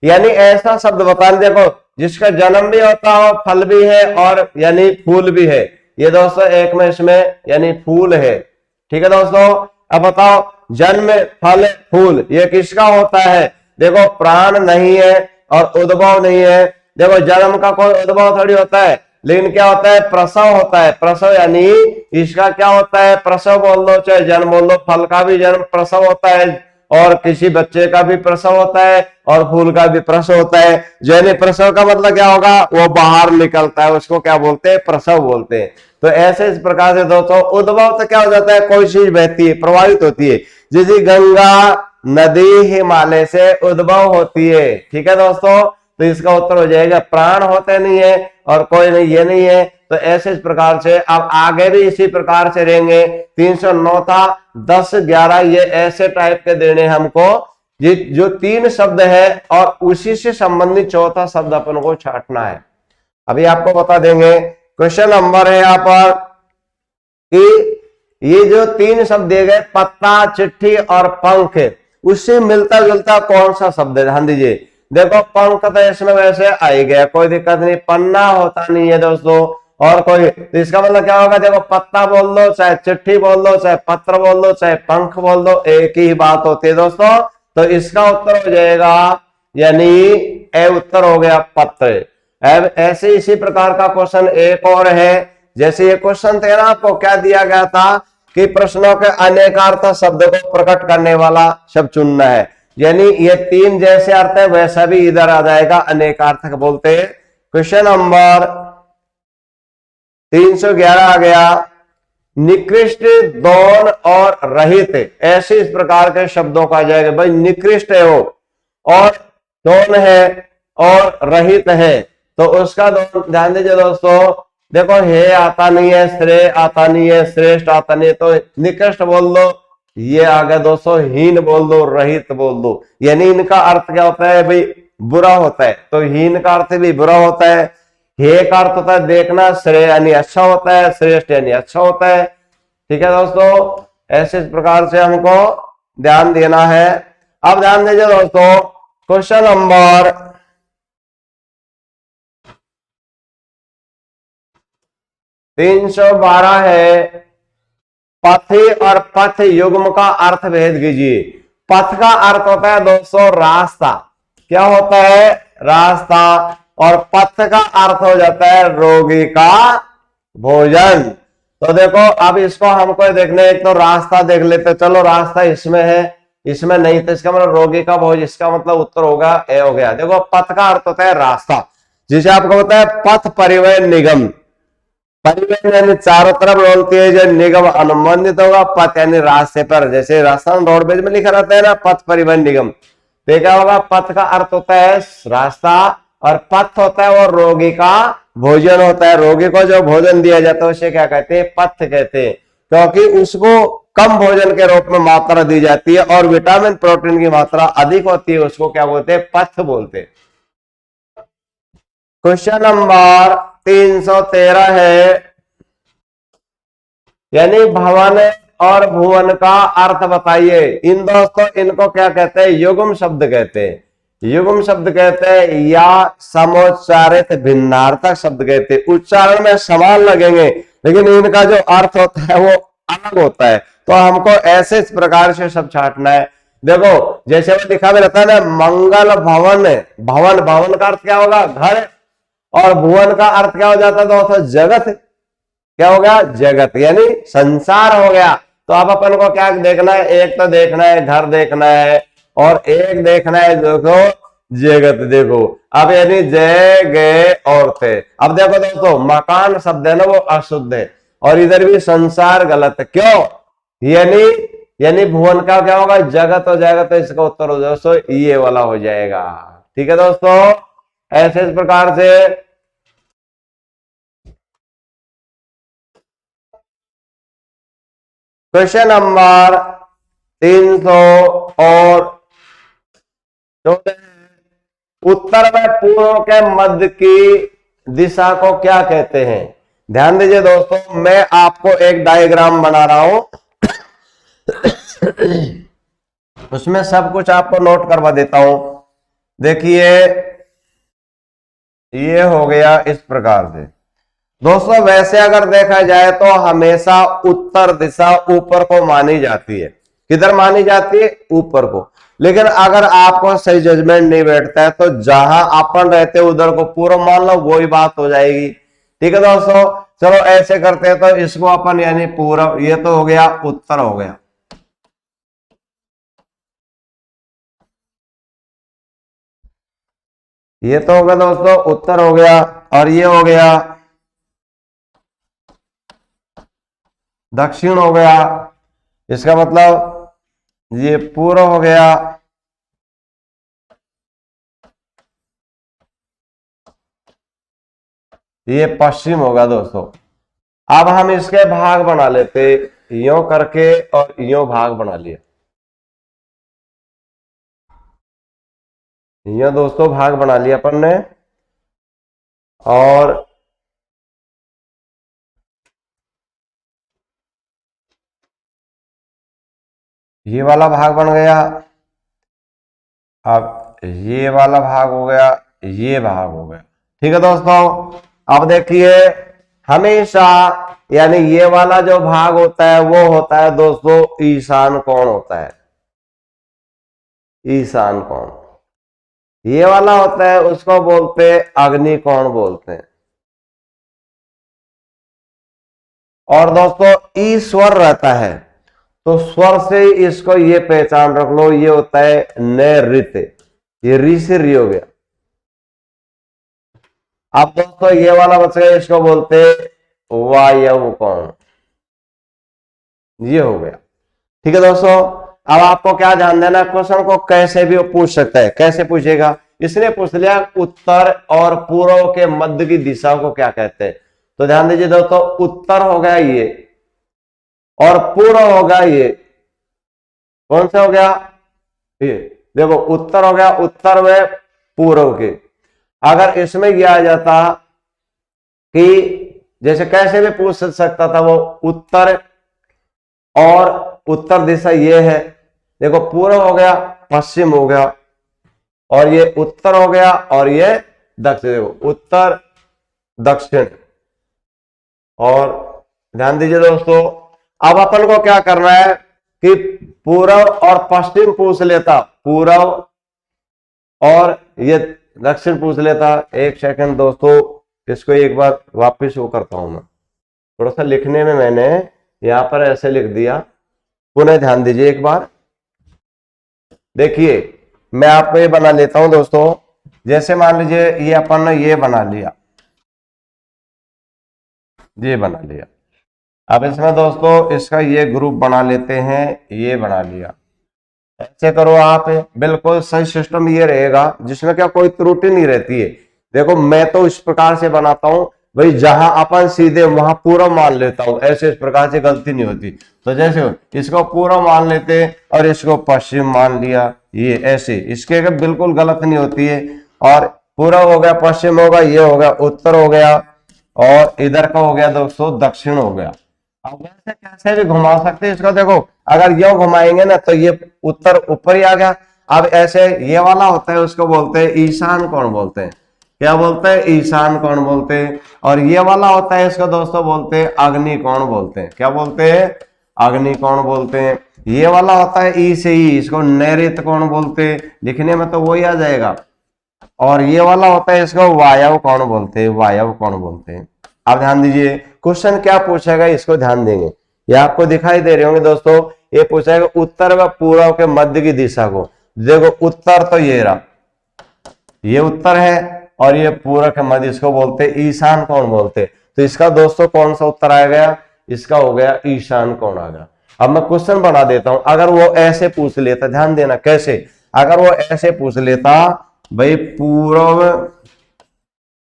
यानी ऐसा शब्द बताने, देखो जिसका जन्म भी होता हो, फल भी है और यानी फूल भी है। ये दोस्तों एक में इसमें यानी फूल है। ठीक है दोस्तों, अब बताओ, जन्म, फल, फूल ये किसका होता है? देखो, प्राण नहीं है और उद्भव नहीं है। देखो, जन्म का कोई उद्भव थोड़ी होता है, लेकिन क्या होता है, प्रसव होता है। प्रसव यानी इसका क्या होता है, प्रसव बोल दो चाहे जन्म बोल दो। फल का भी जन्म प्रसव होता है और किसी बच्चे का भी प्रसव होता है और फूल का भी प्रसव होता है। यानी प्रसव का मतलब क्या होगा, वो बाहर निकलता है, उसको क्या बोलते हैं, प्रसव बोलते हैं। तो ऐसे इस प्रकार से दोस्तों उद्भव तो क्या हो जाता है, कोई चीज बहती है, प्रवाहित होती है। जैसे गंगा नदी हिमालय से उद्भव होती है। ठीक है दोस्तों, तो इसका उत्तर हो जाएगा प्राण होते नहीं है और कोई नहीं, ये नहीं है। तो ऐसे इस प्रकार से अब आगे भी इसी प्रकार से रहेंगे। 309 था, 10, 11 ये ऐसे टाइप के देने हमको, ये जो तीन शब्द है और उसी से संबंधित चौथा शब्द अपन को छांटना है। अभी आपको बता देंगे। क्वेश्चन नंबर है यहाँ पर कि ये जो तीन शब्द दिए गए, पत्ता, चिट्ठी और पंख, उससे मिलता जुलता कौन सा शब्द है? ध्यान दीजिए, देखो पंख तो इसमें वैसे आ ही गया, कोई दिक्कत नहीं। पन्ना होता नहीं है दोस्तों, और कोई, तो इसका मतलब क्या होगा, देखो पत्ता बोल दो चाहे चिट्ठी बोल दो चाहे पत्र बोल दो चाहे पंख बोल दो, एक ही बात होती है दोस्तों। तो इसका उत्तर हो जाएगा यानी ए उत्तर हो गया पत्र। अब ऐसे इसी प्रकार का क्वेश्चन एक और है। जैसे ये क्वेश्चन थे ना, आपको क्या दिया गया था कि प्रश्नों के अनेकार्थ शब्द को प्रकट करने वाला शब्द चुनना है। यानी ये तीन जैसे अर्थ है वैसा भी इधर आ जाएगा, अनेकार्थक बोलते हैं। क्वेश्चन नंबर 311 आ गया, निकृष्ट, दौन और रहित, ऐसे इस प्रकार के शब्दों का आ जाएगा। भाई निकृष्ट है वो, और दौन है और रहित है, तो उसका ध्यान दीजिए दोस्तों। देखो, हे आता नहीं है, श्रेय आता नहीं है, श्रेष्ठ आता नहीं है, तो निकृष्ट बोल दो, ये आ गया दोस्तों हीन बोल दो, रहित बोल दो। यानी इनका अर्थ क्या होता है भाई, बुरा होता है। तो हीन का अर्थ भी बुरा होता है, हे का अर्थ होता है देखना, श्रेय यानी अच्छा होता है, श्रेष्ठ यानी अच्छा होता है। ठीक है दोस्तों, ऐसे इस प्रकार से हमको ध्यान देना है। अब ध्यान दीजिए दोस्तों, क्वेश्चन नंबर 312 है, पथ और पथ युग्म का अर्थ भेद कीजिए। पथ का अर्थ होता है दोस्तों रास्ता, क्या होता है, रास्ता। और पथ का अर्थ हो जाता है रोगी का भोजन। तो देखो, अब इसको हमको देखने, एक तो रास्ता देख लेते, चलो रास्ता इसमें है, इसमें नहीं, तो इसका मतलब रोगी का भोजन, इसका मतलब उत्तर होगा ए हो गया। देखो, पथ का अर्थ होता है रास्ता, जिसे आपको होता है पथ परिवहन निगम। परिवहन यानी चारों तरफ बोलती है, जो निगम अनुबंधित होगा, पथ यानी रास्ते पर, जैसे राजस्थान रोडवेज में लिखा रहता है ना पथ परिवहन निगम। तो क्या होगा, पथ का अर्थ होता है रास्ता और पथ होता है वो रोगी का भोजन होता है। रोगी को जो भोजन दिया जाता है उसे क्या कहते हैं, पथ कहते हैं, क्योंकि उसको कम भोजन के रूप में मात्रा दी जाती है और विटामिन प्रोटीन की मात्रा अधिक होती है, उसको क्या बोलते हैं, पथ बोलते हैं। क्वेश्चन नंबर 313 है, यानी भवन और भुवन का अर्थ बताइए। इन दोस्तों इनको क्या कहते हैं, युग्म शब्द कहते हैं। युग्म शब्द कहते हैं या समोच्चारित भिन्नार्थक शब्द कहते हैं। उच्चारण में समान लगेंगे लेकिन इनका जो अर्थ होता है वो अलग होता है। तो हमको ऐसे इस प्रकार से सब छांटना है। देखो जैसे वो लिखा भी रहता है ना, मंगल भवन। भवन, भवन का अर्थ क्या होगा? घर। और भुवन का अर्थ क्या हो जाता है दोस्तों? जगत। क्या हो गया? जगत, यानी संसार हो गया। तो अब अपन को क्या देखना है? एक तो देखना है घर देखना है, और एक देखना है देखो जगत। देखो अब यानी जय गए और थे। अब देखो दोस्तों, मकान शब्द है ना वो अशुद्ध है, और इधर भी संसार गलत है। क्यों? यानी भुवन का क्या होगा? जगत हो जाएगा। तो इसका उत्तर हो जाएगा दोस्तों ये वाला हो जाएगा। ठीक है दोस्तों, ऐसे इस प्रकार से क्वेश्चन नंबर 314, उत्तर में पूर्व के मध्य की दिशा को क्या कहते हैं? ध्यान दीजिए दोस्तों, मैं आपको एक डायग्राम बना रहा हूं, उसमें सब कुछ आपको नोट करवा देता हूं। देखिए ये हो गया इस प्रकार से। दोस्तों वैसे अगर देखा जाए तो हमेशा उत्तर दिशा ऊपर को मानी जाती है। किधर मानी जाती है? ऊपर को। लेकिन अगर आपको सही जजमेंट नहीं बैठता है तो जहां अपन रहते उधर को पूर्व मान लो, वही बात हो जाएगी। ठीक है दोस्तों, चलो ऐसे करते हैं। तो इसको अपन यानी पूर्व, ये तो हो गया उत्तर हो गया। ये तो हो गया दोस्तों उत्तर हो गया, और ये हो गया दक्षिण हो गया। इसका मतलब ये पूर्व हो गया, ये पश्चिम होगा दोस्तों। अब हम इसके भाग बना लेते, यूं करके और यूं भाग बना लिया। यूं दोस्तों भाग बना लिया अपन ने, और ये वाला भाग बन गया। अब ये वाला भाग हो गया, ये भाग हो गया। ठीक है दोस्तों, अब देखिए हमेशा यानी ये वाला जो भाग होता है वो होता है दोस्तों ईशान कोण होता है। ईशान कोण। ये वाला होता है उसको बोलते हैं अग्नि कोण बोलते हैं। और दोस्तों ई स्वर रहता है, तो स्वर से इसको ये पहचान रख लो, ये होता है नैऋत्य। ये री से री हो गया। अब दोस्तों ये वाला बच गया, इसको बोलते वायु कोण। ये हो गया। ठीक है दोस्तों, अब आपको क्या ध्यान देना, क्वेश्चन को कैसे भी पूछ सकता है। कैसे पूछेगा? इसने पूछ लिया उत्तर और पूर्व के मध्य की दिशा को क्या कहते हैं। तो ध्यान दीजिए दोस्तों, उत्तर हो गया ये, और पूर्व होगा ये। कौन सा हो गया? ये देखो उत्तर हो गया, उत्तर में पूर्व के। अगर इसमें यह आ जाता कि जैसे कैसे भी पूछ सकता था वो, उत्तर और उत्तर दिशा ये है। देखो पूर्व हो गया, पश्चिम हो गया, और ये उत्तर हो गया, और ये दक्षिण। देखो उत्तर दक्षिण। और ध्यान दीजिए दोस्तों, अब अपन को क्या करना है कि पूर्व और पश्चिम पूछ लेता, पूर्व और ये दक्षिण पूछ लेता। एक सेकंड दोस्तों, इसको एक बार वापस वो करता हूं मैं। थोड़ा सा लिखने में मैंने यहां पर ऐसे लिख दिया, पुनः ध्यान दीजिए एक बार। देखिए मैं आपको ये बना लेता हूं दोस्तों। जैसे मान लीजिए ये अपन ने ये बना लिया, ये बना लिया। अब इसमें दोस्तों इसका ये ग्रुप बना लेते हैं, ये बना लिया। ऐसे करो आप, बिल्कुल सही सिस्टम ये रहेगा जिसमें क्या कोई त्रुटि नहीं रहती है। देखो मैं तो इस प्रकार से बनाता हूं भाई, जहां अपन सीधे वहां पूर्व मान लेता हूं, ऐसे इस प्रकार से गलती नहीं होती। तो जैसे इसको पूर्व मान लेते और इसको पश्चिम मान लिया, ये ऐसे इसके बिल्कुल गलत नहीं होती है। और पूर्व हो गया, पश्चिम होगा, ये हो गया उत्तर हो गया, और इधर का हो गया दोस्तों दक्षिण हो गया। अब वैसे कैसे भी घुमा सकते हैं इसको। देखो अगर यो घुमाएंगे ना तो ये उत्तर ऊपर ही आ गया। अब ऐसे ये वाला होता है उसको बोलते हैं ईशान कोण बोलते हैं। क्या बोलते हैं? ईशान कोण बोलते हैं। और ये वाला होता है इसको दोस्तों बोलते हैं अग्नि कोण बोलते हैं। क्या बोलते हैं? अग्नि कोण बोलते हैं। ये वाला होता है ई से ई, इसको नैऋत्य कोण बोलते हैं। लिखने में तो वही आ जाएगा। और ये वाला होता है इसको वायव कोण बोलते हैं, वायव कोण बोलते हैं। अब ध्यान दीजिए क्वेश्चन क्या पूछेगा, इसको ध्यान देंगे। ये आपको दिखाई दे रहे होंगे दोस्तों, ये पूछेगा उत्तर व पूर्व के मध्य की दिशा को। देखो उत्तर तो ये रहा, ये उत्तर है, और ये पूर्व के मध्य, इसको बोलते हैं ईशान कोण बोलते हैं। तो इसका दोस्तों कौन सा उत्तर आ गया? इसका हो गया ईशान कोण आ गया। अब मैं क्वेश्चन बना देता हूं, अगर वो ऐसे पूछ लेता, ध्यान देना कैसे, अगर वो ऐसे पूछ लेता भाई पूर्व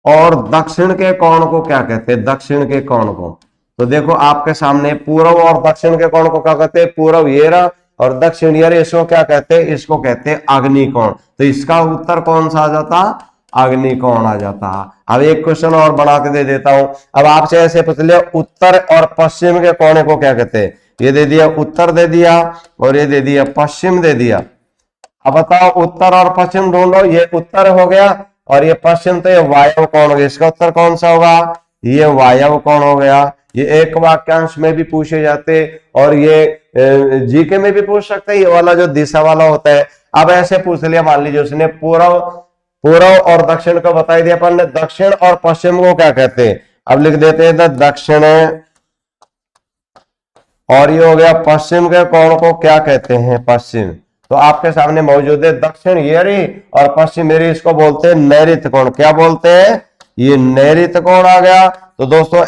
और दक्षिण के कोण को क्या कहते हैं, दक्षिण के कोण को, तो देखो आपके सामने पूर्व और दक्षिण के कोण को क्या कहते हैं, पूर्व ये रहा और दक्षिण ये रहा, इसको क्या कहते हैं, इसको कहते हैं अग्नि कोण। तो इसका उत्तर कौन सा आ जाता? अग्नि कोण आ जाता। अब एक क्वेश्चन और बना के दे देता हूं। अब आपसे ऐसे पूछ लिया उत्तर और पश्चिम के कोने को क्या कहते हैं, ये दे दिया उत्तर दे दिया और ये दे दिया पश्चिम दे दिया। अब बताओ उत्तर और पश्चिम ढूंढो, ये उत्तर हो गया और ये पश्चिम, तो ये वायव कोण हो गया। इसका उत्तर कौन सा होगा? ये वायव कोण हो गया। ये एक वाक्यांश में भी पूछे जाते और ये जीके में भी पूछ सकते हैं, ये वाला जो दिशा वाला होता है। अब ऐसे पूछ लिया, मान लीजिए उसने पूर्व और दक्षिण को बता दिया, अपन ने दक्षिण और पश्चिम को क्या कहते हैं, अब लिख देते हैं दक्षिण, और ये हो गया पश्चिम के कोण को क्या कहते हैं, पश्चिम। तो आपके सामने मौजूद है दक्षिण ये रही और पश्चिम मेरी, इसको बोलते हैं नैऋत्य कोण। क्या बोलते हैं? ये नैऋत्य कोण आ गया। तो दोस्तों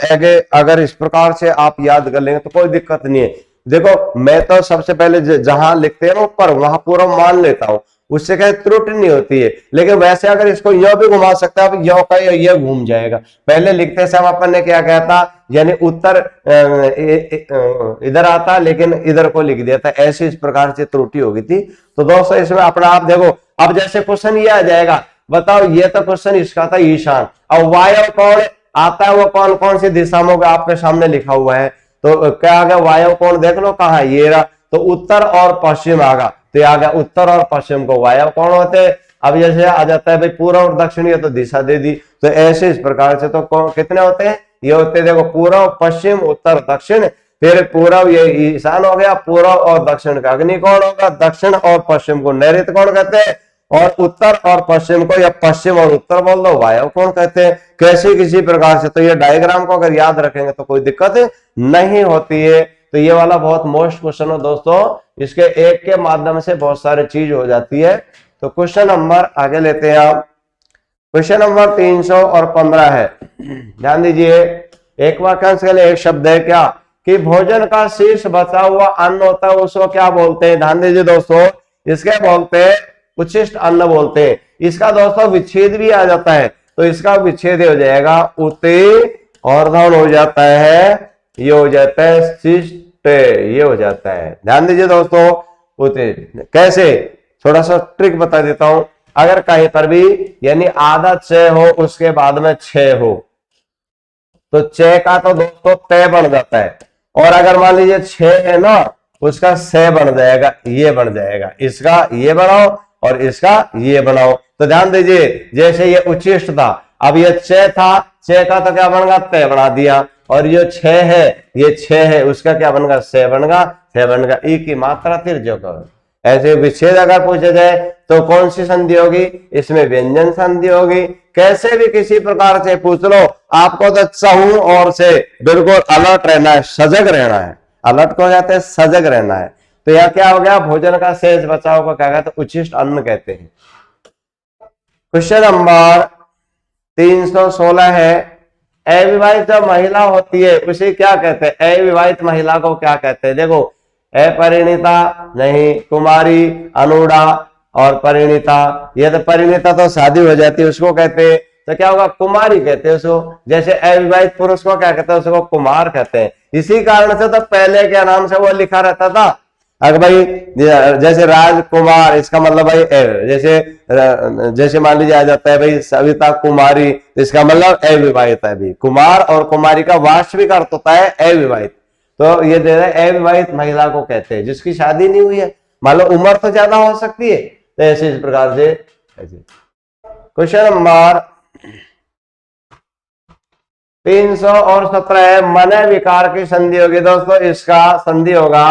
अगर इस प्रकार से आप याद कर लेंगे तो कोई दिक्कत नहीं है। देखो मैं तो सबसे पहले जहां लिखते हैं ना ऊपर, वहां पूरा मान लेता हूं, उससे कहीं त्रुटि नहीं होती है। लेकिन वैसे अगर इसको यह भी घुमा सकता है, यो का यह घूम जाएगा। पहले लिखते समय अपन ने क्या कहा था, यानी उत्तर इधर आता लेकिन इधर को लिख दिया था, ऐसी इस प्रकार से त्रुटि हो गई थी। तो दोस्तों इसमें अपना आप देखो, अब जैसे क्वेश्चन ये आ जाएगा, बताओ ये तो क्वेश्चन इसका था ईशान, अब वायव कोण आता है वो कौन कौन सी दिशा में आपके सामने लिखा हुआ है। तो क्या आ गया, वायव कोण देख लो कहा, ये रहा। तो उत्तर और पश्चिम आ गया, तो आ गया उत्तर और पश्चिम को वायव कोण होते हैं। अब जैसे आ जाता है भाई पूर्व और दक्षिण, ये तो दिशा दे दी, तो ऐसे इस प्रकार से तो कितने होते हैं, ये होते हैं देखो पूर्व पश्चिम उत्तर दक्षिण, फिर पूर्व ये ईशान हो गया, पूर्व और दक्षिण का अग्नि कोण होगा, दक्षिण और पश्चिम को नैऋत्य कोण कहते हैं, और उत्तर और पश्चिम को या पश्चिम और उत्तर बोल दो वायव कोण कहते हैं। कैसे किसी प्रकार से, तो ये डायग्राम को अगर याद रखेंगे तो कोई दिक्कत नहीं होती है। तो ये वाला बहुत मोस्ट क्वेश्चन है दोस्तों, इसके एक के माध्यम से बहुत सारी चीज हो जाती है। तो क्वेश्चन नंबर आगे लेते हैं आप, क्वेश्चन नंबर 315 है। ध्यान दीजिए, एक वाक्यांश के लिए एक शब्द है क्या, कि भोजन का शेष बचा हुआ अन्न होता है उसको क्या बोलते हैं। ध्यान दीजिए दोस्तों, इसके बोलते हैं उच्छिष्ट अन्न बोलते हैं। इसका दोस्तों विच्छेद भी आ जाता है, तो इसका विच्छेद हो जाएगा उते और धन हो जाता है, ये हो जाता है शिष्ट, ये हो जाता है। ध्यान दीजिए दोस्तों, उते कैसे, थोड़ा सा ट्रिक बता देता हूं। अगर कहीं पर भी यानी आधा च हो उसके बाद में छ हो, तो च का तो दोस्तों तय बन जाता है, और अगर मान लीजिए छ है ना, उसका से बन जाएगा, ये बन जाएगा। इसका ये बनाओ और इसका ये बनाओ। तो ध्यान दीजिए, जैसे ये उच्छिष्ट था, अब ये छ था, छ का तो क्या बनेगा, तय बना दिया, और ये छ है, ये छ है, उसका क्या बनेगा, से बनेगा, से बनेगा। ई की मात्रा तिर्यक। ऐसे विच्छेद अगर पूछे जाए तो कौन सी संधि होगी, इसमें व्यंजन संधि होगी। कैसे भी किसी प्रकार से पूछ लो, आपको तो चाहूं और से बिल्कुल अलर्ट रहना है, सजग रहना है। अलर्ट को जाते हैं, सजग रहना है। तो यह क्या हो गया, भोजन का शेष बचाव को क्या कहते हैं, उच्छिष्ट अन्न कहते हैं। क्वेश्चन नंबर 316 है, अविवाहित जो महिला होती है उसे क्या कहते हैं, अविवाहित महिला को क्या कहते हैं। देखो, अपरिणीता नहीं, कुमारी, अनुड़ा और परिणीता। ये तो परिणीता तो शादी हो जाती है उसको कहते हैं, तो क्या होगा, कुमारी कहते हैं उसको। जैसे अविवाहित पुरुष को क्या कहते हैं, उसको कुमार कहते हैं। इसी कारण से तो पहले के नाम से वो लिखा रहता था। अगर भाई जैसे राजकुमार, इसका मतलब भाई जैसे मान लीजिए आ जाता है भाई सविता कुमारी, इसका मतलब अविवाहित है। भी कुमार और कुमारी का वास्तविक अर्थ होता है अविवाहित। तो ये दे रहे अविवाहित महिला को कहते हैं जिसकी शादी नहीं हुई है। मान लो उम्र तो ज्यादा हो सकती है, तो ऐसे इस प्रकार से ऐसे। क्वेश्चन नंबर 317 है, मन विकार की संधि होगी दोस्तों, इसका संधि होगा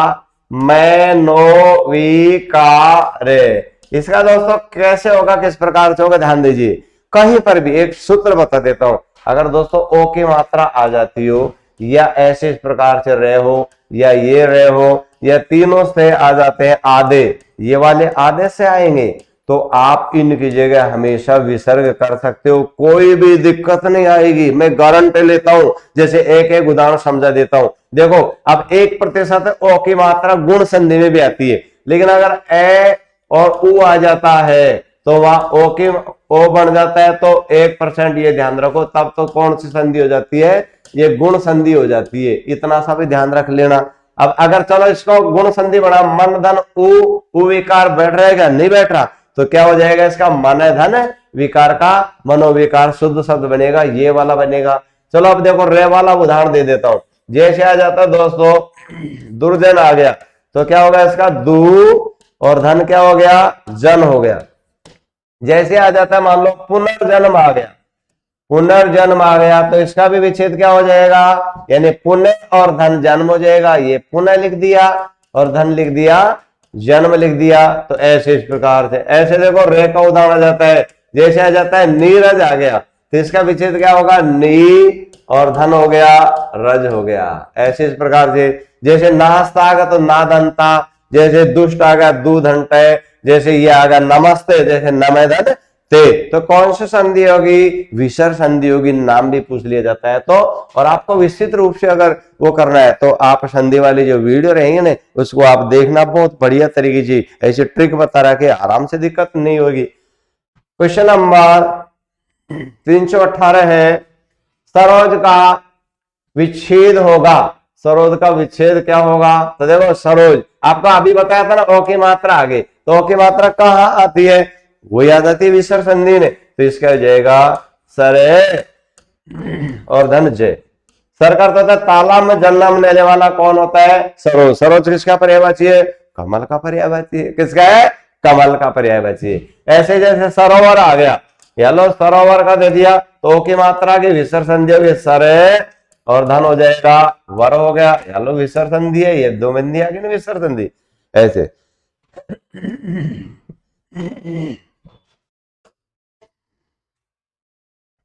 मैनोविकार। इसका दोस्तों कैसे होगा, किस प्रकार से होगा, ध्यान दीजिए। कहीं पर भी एक सूत्र बता देता हूं, अगर दोस्तों ओ की मात्रा आ जाती हो, या ऐसे इस प्रकार से रहे हो, या ये रहे हो, या तीनों से आ जाते हैं आधे, ये वाले आधे से आएंगे, तो आप इनकी जगह हमेशा विसर्ग कर सकते हो, कोई भी दिक्कत नहीं आएगी, मैं गारंटी लेता हूं। जैसे एक एक उदाहरण समझा देता हूं। देखो अब 1% ओ की मात्रा गुण संधि में भी आती है, लेकिन अगर ए और उ आ जाता है तो वहां ओ बन जाता है, तो 1%, ये ध्यान रखो, तब तो कौन सी संधि हो जाती है, ये गुण संधि हो जाती है। इतना सा भी ध्यान रख लेना। अब अगर चलो इसको गुण संधि बना, मन धन उ विकार बैठ रहेगा, नहीं बैठ रहा, तो क्या हो जाएगा, इसका मन धन विकार का मनोविकार शुद्ध शब्द बनेगा, ये वाला बनेगा। चलो अब देखो रे वाला उदाहरण दे देता हूं। जैसे आ जाता है दोस्तों दुर्जन आ गया, तो क्या होगा इसका दू और धन क्या हो गया, जन हो गया। जैसे आ जाता है मान लो पुनर्जन्म आ गया, पुनर्जन्म आ गया, तो इसका भी विच्छेद क्या हो जाएगा, यानी पुण्य और धन जन्म हो जाएगा, ये पुण्य लिख दिया और धन लिख दिया, जन्म लिख दिया। तो ऐसे इस प्रकार से, ऐसे देखो रे का उदाहरण आ जाता है। जैसे आ जाता है नीरज आ गया, तो इसका विच्छेद क्या होगा, नी और धन हो गया, रज हो गया। ऐसे इस प्रकार से, जैसे नाहस्ता आ गया तो नादंता, जैसे दुष्ट आ गया दूधंट, जैसे ये आ गया नमस्ते, जैसे नमेधन ते, तो कौन सी संधि होगी, विसर्ग संधि होगी, नाम भी पूछ लिया जाता है। तो और आपको विस्तृत रूप से अगर वो करना है तो आप संधि वाली जो वीडियो रहेंगे ना, उसको आप देखना, बहुत बढ़िया तरीके से ऐसी ट्रिक बता रहा के आराम से, दिक्कत नहीं होगी। क्वेश्चन नंबर 318 है, सरोज का विच्छेद होगा, सरोज का विच्छेद क्या होगा, तो देखो सरोज आपका अभी बताया था ना, ओ की मात्रा आगे, तो ओ की मात्रा कहाँ आती है, वो याद आती है विसर्ग संधि ने, तो इसका हो जाएगा सरे और धन जय। सर का होता है ताला में जन्म लेने वाला कौन होता है, सरोज। सरोज किसका पर्यायवाची है, कमल का पर्यायवाची है। किसका है, कमल का पर्यायवाची है। ऐसे जैसे सरोवर आ गया, यालो सरोवर का दे दिया, तो ओ की मात्रा की विसर्ग संधि होगी, सरे और धन हो जाएगा वर हो गया, यालो विसर्ग संधि है, ये दो बिंदी आ गई ना विसर्ग संधि। ऐसे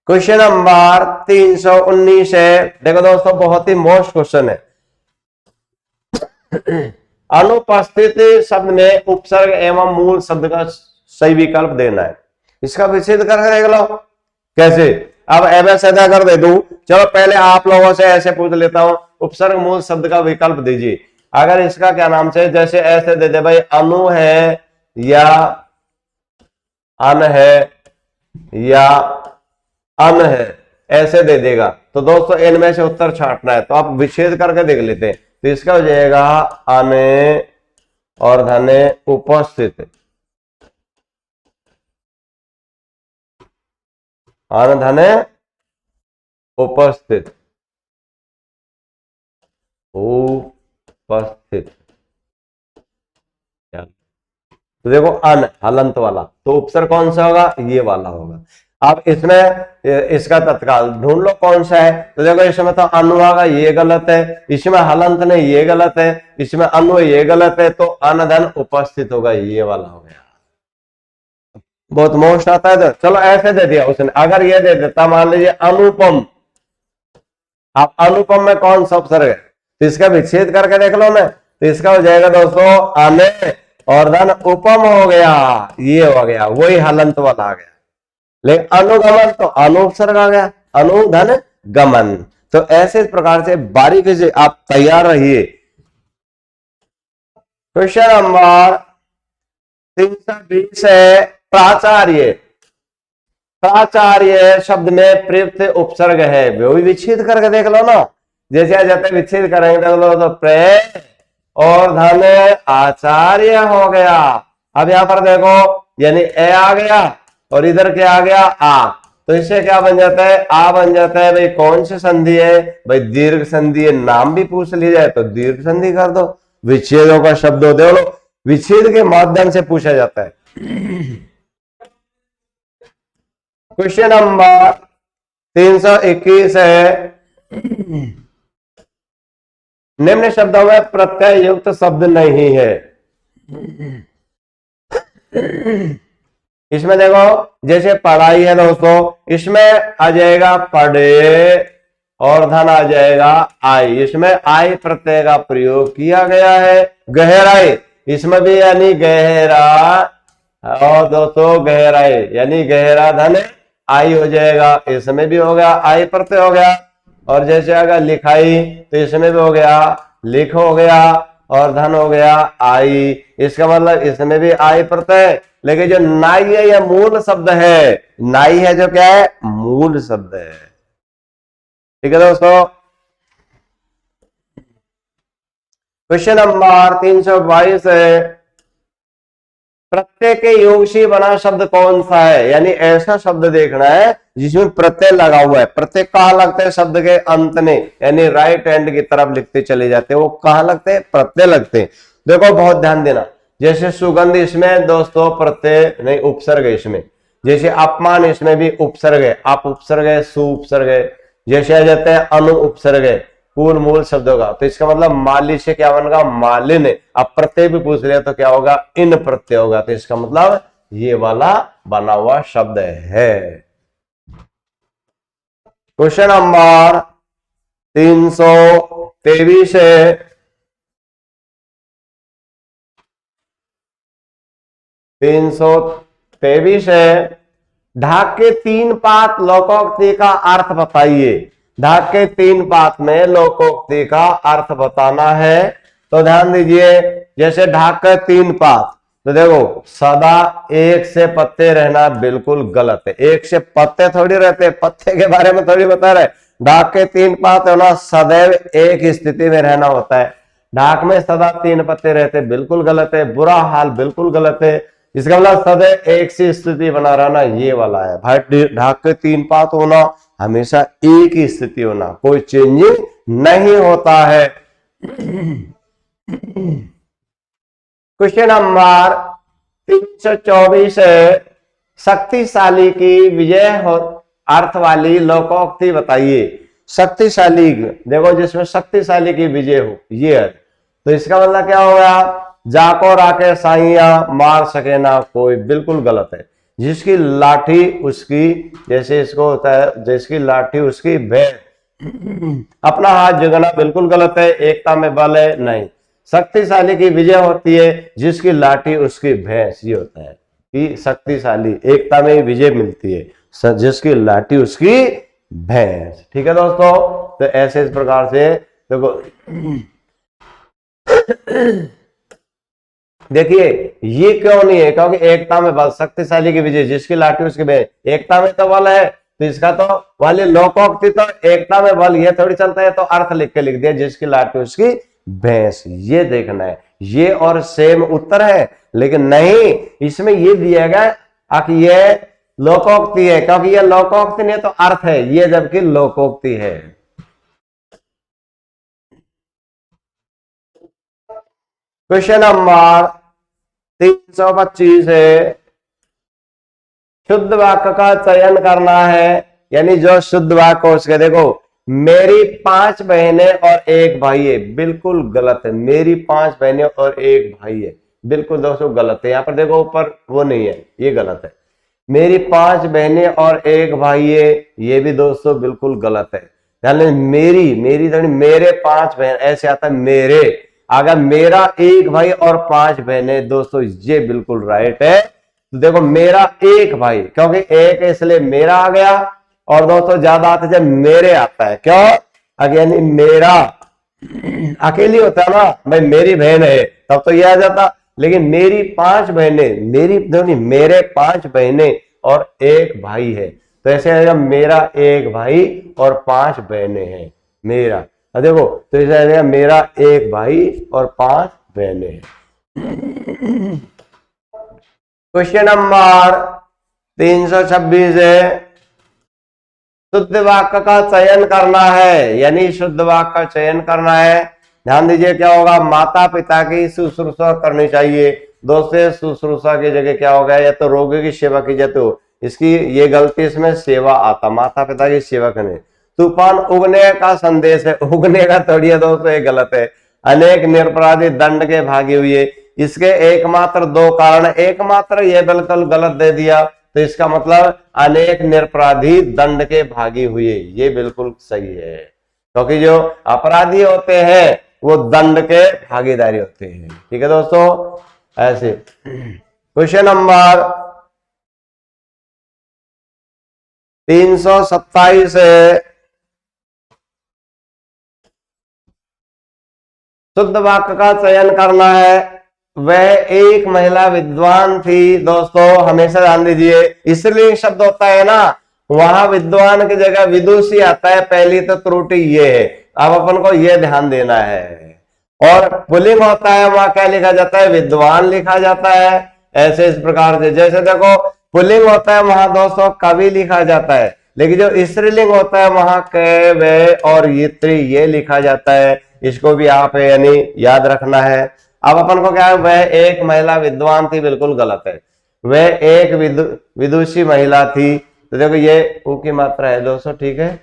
क्वेश्चन नंबर 319 है, देखो दोस्तों बहुत ही मोस्ट क्वेश्चन है। अनुपस्थित शब्द में उपसर्ग एवं मूल शब्द का सही विकल्प देना है। इसका विच्छेद करके देख लो कैसे। अब ऐसा कर दे दूं, चलो पहले आप लोगों से ऐसे पूछ लेता हूं, उपसर्ग मूल शब्द का विकल्प दीजिए। अगर इसका क्या नाम से, जैसे ऐसे दे दे भाई, अनु है या अन है या अन है, ऐसे दे देगा, तो दोस्तों इनमें से उत्तर छांटना है। तो आप विच्छेद करके देख लेते हैं, तो इसका हो जाएगा अने और धने उपस्थित, अन धने उपस्थित, उपस्थित। तो देखो अन हलंत वाला, तो उपसर्ग कौन सा होगा, ये वाला होगा। अब इसमें इसका तत्काल ढूंढ लो कौन सा है, तो देखो इसमें तो अनु आगा, ये गलत है, इसमें हलंत नहीं, ये गलत है, इसमें अनु ये गलत है, तो अन धन उपस्थित होगा, ये वाला हो गया। बहुत मोस्ट आता है, तो चलो ऐसे दे दिया उसने। अगर ये दे देता मान लीजिए अनुपम, आप अनुपम में कौन सा उपसर्ग है, तो इसका विच्छेद करके देख लो ना, तो इसका हो जाएगा दोस्तों अने और धन उपम हो गया, ये हो गया, वही हलंत वाला आ गया। लेकिन अनुगमन तो अनुपसर्ग आ गया, अनुधन गमन। तो ऐसे प्रकार से बारीकी से आप तैयार रहिए। क्वेश्चन नंबर 320 है, प्राचार्य। प्राचार्य शब्द में प्रयुक्त उपसर्ग है, वो भी विच्छेद करके देख लो ना। जैसे आ जाता है विच्छेद करेंगे देख लो, तो प्रे और धन आचार्य हो गया। अब यहां पर देखो, यानी ए आ गया और इधर क्या आ गया, आ, तो इससे क्या बन जाता है, आ बन जाता है। भाई कौन सी संधि है, भाई दीर्घ संधि है, नाम भी पूछ लिया जाए तो दीर्घ संधि कर दो। विच्छेदों का शब्द दे लो, विच्छेद के माध्यम से पूछा जाता है। क्वेश्चन नंबर 321 है, निम्न शब्दों में प्रत्यय युक्त शब्द नहीं है। इसमें देखो जैसे पढ़ाई है दोस्तों, इसमें आ जाएगा पढ़े और धन आ जाएगा आई। इसमें आई प्रत्यय का प्रयोग किया गया है। गहराई, इसमें भी यानी गहरा, और दोस्तों गहराई यानी गहरा धन आई हो जाएगा। इसमें भी हो गया आई प्रत्यय हो गया। और जैसे अगर लिखाई तो इसमें भी हो गया लिख हो गया, और धन हो गया आई। इसका मतलब इसमें भी आई प्रत्यय। लेकिन जो नाई है यह मूल शब्द है। नाई है जो क्या है, मूल शब्द है। ठीक है दोस्तों। क्वेश्चन नंबर 322 है, प्रत्यय के योग से बना शब्द कौन सा है। यानी ऐसा शब्द देखना है जिसमें प्रत्यय लगा हुआ है। प्रत्यय कहां लगते हैं, शब्द के अंत में, यानी राइट हैंड की तरफ लिखते चले जाते हैं। वो कहां लगते हैं, प्रत्यय लगते हैं। देखो बहुत ध्यान देना, जैसे सुगंध इसमें दोस्तों प्रत्यय नहीं उपसर्ग है इसमें। जैसे अपमान इसमें भी उपसर्ग है, आप उपसर्ग है, सु उपसर्ग है। जैसे आ जाते हैं अनु उपसर्ग है पूर्ण मूल शब्दों का। तो इसका मतलब माली से क्या बनेगा, मालिन। अब प्रत्यय भी पूछ लिया तो क्या होगा, इन प्रत्यय होगा। तो इसका मतलब ये वाला बना हुआ शब्द है। क्वेश्चन नंबर 323 है, ढाक के 3 पात लोकोक्ति का अर्थ बताइए। ढाक के 3 पात में लोकोक्ति का अर्थ बताना है। तो ध्यान दीजिए, जैसे ढाक के 3 पात, तो देखो सदा एक से पत्ते रहना बिल्कुल गलत है। एक से पत्ते थोड़ी रहते, पत्ते के बारे में थोड़ी बता रहे। ढाक के 3 पात होना सदैव एक स्थिति में रहना होता है। ढाक में सदा 3 पत्ते रहते बिल्कुल गलत है। बुरा हाल बिल्कुल गलत है। इसका मतलब सदैव एक सी स्थिति बना रहना ये वाला है भाई। ढाक के 3 पात होना हमेशा एक ही स्थिति होना, कोई चेंजिंग नहीं होता है। क्वेश्चन नंबर 324 है, शक्तिशाली की विजय हो अर्थ वाली लोकोक्ति बताइए। शक्तिशाली, देखो जिसमें शक्तिशाली की विजय हो ये है। तो इसका मतलब क्या होगा, जाको राके साइया मार सके ना कोई, बिल्कुल गलत है। जिसकी लाठी उसकी, जैसे इसको होता है जिसकी लाठी उसकी भैंस, अपना हाथ जगना बिल्कुल गलत है। एकता में बल है नहीं। शक्तिशाली की विजय होती है जिसकी लाठी उसकी भैंस, ये होता है कि शक्तिशाली एकता में विजय मिलती है जिसकी लाठी उसकी भैंस। ठीक है दोस्तों। तो ऐसे इस प्रकार से देखो देखिए ये क्यों नहीं है, क्योंकि एकता में बल, शक्तिशाली की विजय जिसकी लाठी उसकी भैंस, एकता में तो बल है। तो इसका तो वाले लोकोक्ति तो एकता में बल ये थोड़ी चलता है। तो अर्थ लिख के लिख दिया जिसकी लाठी उसकी भैंस, ये देखना है। ये और सेम उत्तर है, लेकिन नहीं इसमें ये दिया गया कि ये लोकोक्ति है, क्योंकि ये लोकोक्ति नहीं तो अर्थ है ये, जबकि लोकोक्ति है। क्वेश्चन नंबर 325 है, शुद्ध वाक्य का चयन करना है। यानी जो शुद्ध वाक्य हो उसके, देखो मेरी 5 बहनें और 1 भाई है, बिल्कुल गलत है। मेरी 5 बहनें और 1 भाई है, बिल्कुल दोस्तों गलत है। यहां पर देखो ऊपर वो नहीं है, ये गलत है। मेरी 5 बहनें और 1 भाई है, ये भी दोस्तों बिल्कुल गलत है। मेरी मेरे 5 बहन ऐसे आता है मेरे, अगर मेरा 1 भाई और 5 बहनें, दोस्तों ये बिल्कुल राइट है। तो देखो मेरा 1 भाई, क्योंकि 1 इसलिए मेरा आ गया। और दोस्तों ज्यादा आता है जब मेरे आता है, क्यों, अगेन मेरा अकेली होता है ना भाई, मेरी बहन है तब तो ये आ जाता। लेकिन मेरी 5 बहनें, मेरे 5 बहनें और 1 भाई है, तो ऐसे आएगा मेरा 1 भाई और 5 बहनें हैं मेरा। देखो तो ऐसे आएगा मेरा 1 भाई और 5 बहनें हैं। क्वेश्चन नंबर 326 है, शुद्ध वाक्य का चयन करना है। यानी शुद्ध वाक्य का चयन करना है। ध्यान दीजिए क्या होगा, माता पिता की शुश्रूषा करनी चाहिए। दोस्तों ये शुश्रूषा की जगह क्या होगा, या तो रोगी की सेवा की जाती हो, इसकी ये गलती, इसमें सेवा आता, माता पिता की सेवा करने। तूफान उगने का संदेश है, उगने का थोड़ी है दोस्तों, ये गलत है। अनेक निरपराधी दंड के भागी हुए, इसके एकमात्र दो कारण, एकमात्र ये बिल्कुल गलत दे दिया, तो इसका मतलब अनेक निरपराधी दंड के भागी हुए, ये बिल्कुल सही है, क्योंकि जो अपराधी होते हैं वो दंड के भागीदारी होते हैं। ठीक है दोस्तों, ऐसे। क्वेश्चन नंबर 327 है, शुद्ध वाक्य का चयन करना है। वह एक महिला विद्वान थी। दोस्तों हमेशा ध्यान दीजिए, स्त्रीलिंग शब्द होता है ना, वहां विद्वान की जगह विदुषी आता है, पहली तो त्रुटि ये है, अब अपन को ये ध्यान देना है। और पुल्लिंग होता है वहां क्या लिखा जाता है, विद्वान लिखा जाता है। ऐसे इस प्रकार से, जैसे देखो पुल्लिंग होता है वहां दोस्तों कवि लिखा जाता है, लेकिन जो स्त्रीलिंग होता है वहां क, वे और यित्री ये लिखा जाता है। इसको भी आप यानी याद रखना है। अब अपन को क्या है, वह एक महिला विद्वान थी, बिल्कुल गलत है। वह एक विदुषी महिला थी, तो देखो ये ऊ की मात्रा है दोस्तों, ठीक है।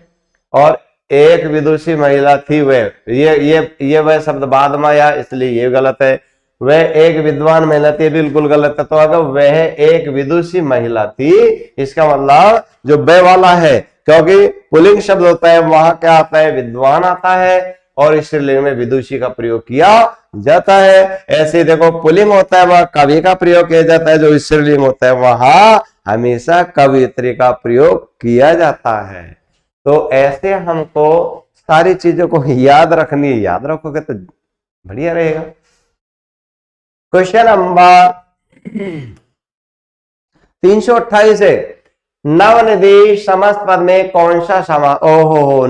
और एक विदुषी महिला थी, वह ये वह शब्द बाद में आया, इसलिए ये गलत है। वह एक विद्वान महिला थी, बिल्कुल गलत है। तो अगर वह एक विदुषी महिला थी, इसका मतलब जो वह वाला है, क्योंकि पुल्लिंग शब्द होता है वहां क्या आता है, विद्वान आता है, और स्त्रीलिंग में विदुषी का प्रयोग किया जाता है। ऐसे देखो पुल्लिंग होता है वहां कवि का प्रयोग किया जाता है, जो स्त्रीलिंग होता है वहां हमेशा कवियत्री का प्रयोग किया जाता है। तो ऐसे हमको सारी चीजों को याद रखनी है, याद रखोगे तो बढ़िया रहेगा। क्वेश्चन नंबर 328 है, नवनिधि समस्त पद में कौन सा समास, ओहो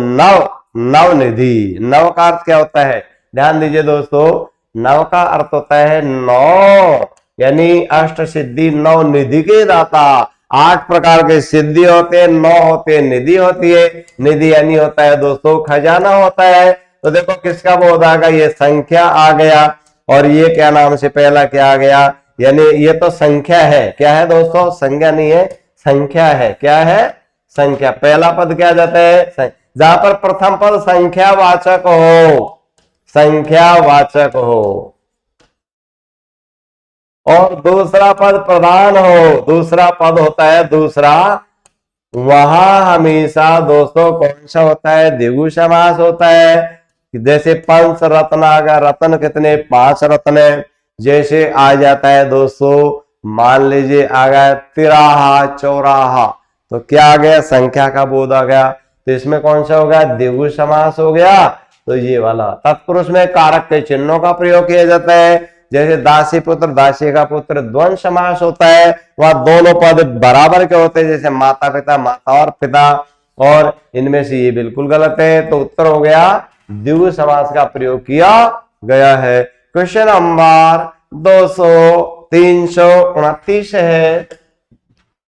नवनिधि, नव का अर्थ क्या होता है, ध्यान दीजिए दोस्तों, नव का अर्थ होता है नौ, यानी अष्ट सिद्धि नौ निधि के दाता। 8 प्रकार के सिद्धि होते हैं, 9 होते हैं, निधि होती है। निधि यानी होता है दोस्तों खजाना होता है। तो देखो किसका बोध आ गया, ये संख्या आ गया, और ये क्या नाम से पहला क्या आ गया, यानी ये तो संख्या है, क्या है दोस्तों, संज्ञा नहीं है, संख्या है। क्या है, संख्या। पहला पद क्या जाता है, जहां पर प्रथम पद संख्यावाचक हो, संख्यावाचक हो, और दूसरा पद प्रधान हो, दूसरा पद होता है दूसरा, वहां हमेशा दोस्तों कौन सा होता है, द्विगु समास होता है। जैसे पंच रत्न आ गया, रत्न कितने, 5 रत्न है। जैसे आ जाता है दोस्तों, मान लीजिए आ गया तिराहा चौराहा, तो क्या आ गया, संख्या का बोध आ गया। तो इसमें कौन सा हो गया, द्विगु समास हो गया। तो ये वाला तत्पुरुष में कारक के चिन्हों का प्रयोग किया जाता है। जैसे दासी पुत्र, दासी का पुत्र, द्वंद समास होता है, वहां दोनों पद बराबर के होते हैं, जैसे माता पिता, माता और पिता, और इनमें से ये बिल्कुल गलत है। तो उत्तर हो गया द्विगु समास का प्रयोग किया गया है। क्वेश्चन नंबर 329 है,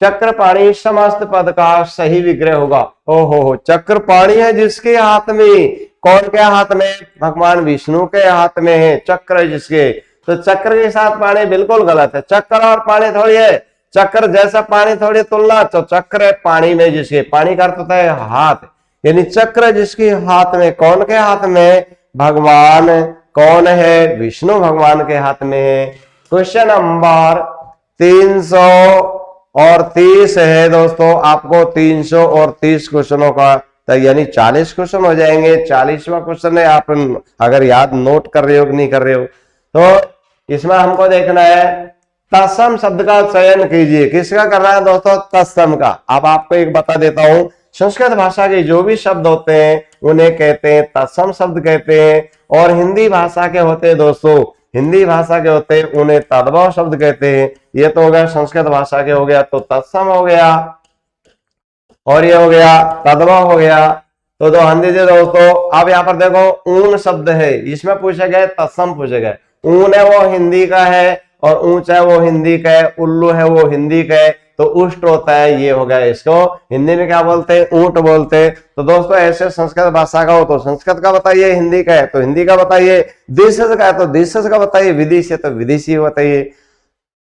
चक्रपाणी समस्त पद का सही विग्रह होगा। ओहो, चक्रपाणी है जिसके हाथ में, कौन के हाथ में, भगवान विष्णु के हाथ में है चक्र जिसके, तो चक्र के साथ पानी बिल्कुल गलत है। चक्र और पानी थोड़ी है, चक्र जैसा पानी थोड़ी तुलना, तो चक्र है पानी में जिसके, पानी का अर्थ होता है हाथ, यानी चक्र जिसके हाथ में, कौन के हाथ में, भगवान कौन है, विष्णु भगवान के हाथ में है। क्वेश्चन नंबर 330 है दोस्तों, आपको 330 क्वेश्चनों का, यानी 40 क्वेश्चन हो जाएंगे। 40वां क्वेश्चन है, आप अगर याद नोट कर रहे हो कि नहीं कर रहे हो, तो इसमें हमको देखना है तत्सम शब्द का चयन कीजिए। किसका करना है दोस्तों, तत्सम का। अब आपको एक बता देता हूं, संस्कृत भाषा के जो भी शब्द होते हैं उन्हें कहते हैं तत्सम शब्द कहते हैं, और हिंदी भाषा के होते हैं दोस्तों, हिंदी भाषा के होते हैं उन्हें तद्भव शब्द कहते हैं। ये तो हो गया संस्कृत भाषा के, हो गया तो तत्सम हो गया, और ये हो गया तद्भव हो गया। तो ध्यान दीजिए दोस्तों, अब यहाँ पर देखो ऊन शब्द है, इसमें पूछा गया तत्सम पूछा गया। ऊन है वो हिंदी का है, और ऊंच है वो हिंदी का है, उल्लू है वो हिंदी का है, तो उष्ट होता है, ये हो गया। इसको हिंदी में क्या बोलते हैं, ऊंट बोलते हैं। तो दोस्तों ऐसे संस्कृत भाषा का हो तो संस्कृत का बताइए, हिंदी का है तो हिंदी का बताइए, देशज का है तो देशज का बताइए, विदेशी है तो विदेशी बताइए।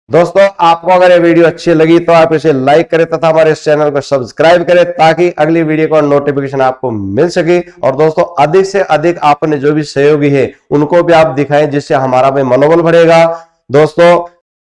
दोस्तों आपको अगर ये वीडियो अच्छी लगी तो आप इसे लाइक करें तथा हमारे इस चैनल को सब्सक्राइब करें ताकि अगली वीडियो का नोटिफिकेशन आपको मिल सके। और दोस्तों अधिक से अधिक आपने जो भी सहयोगी है उनको भी आप दिखाएं जिससे हमारा भी मनोबल बढ़ेगा। दोस्तों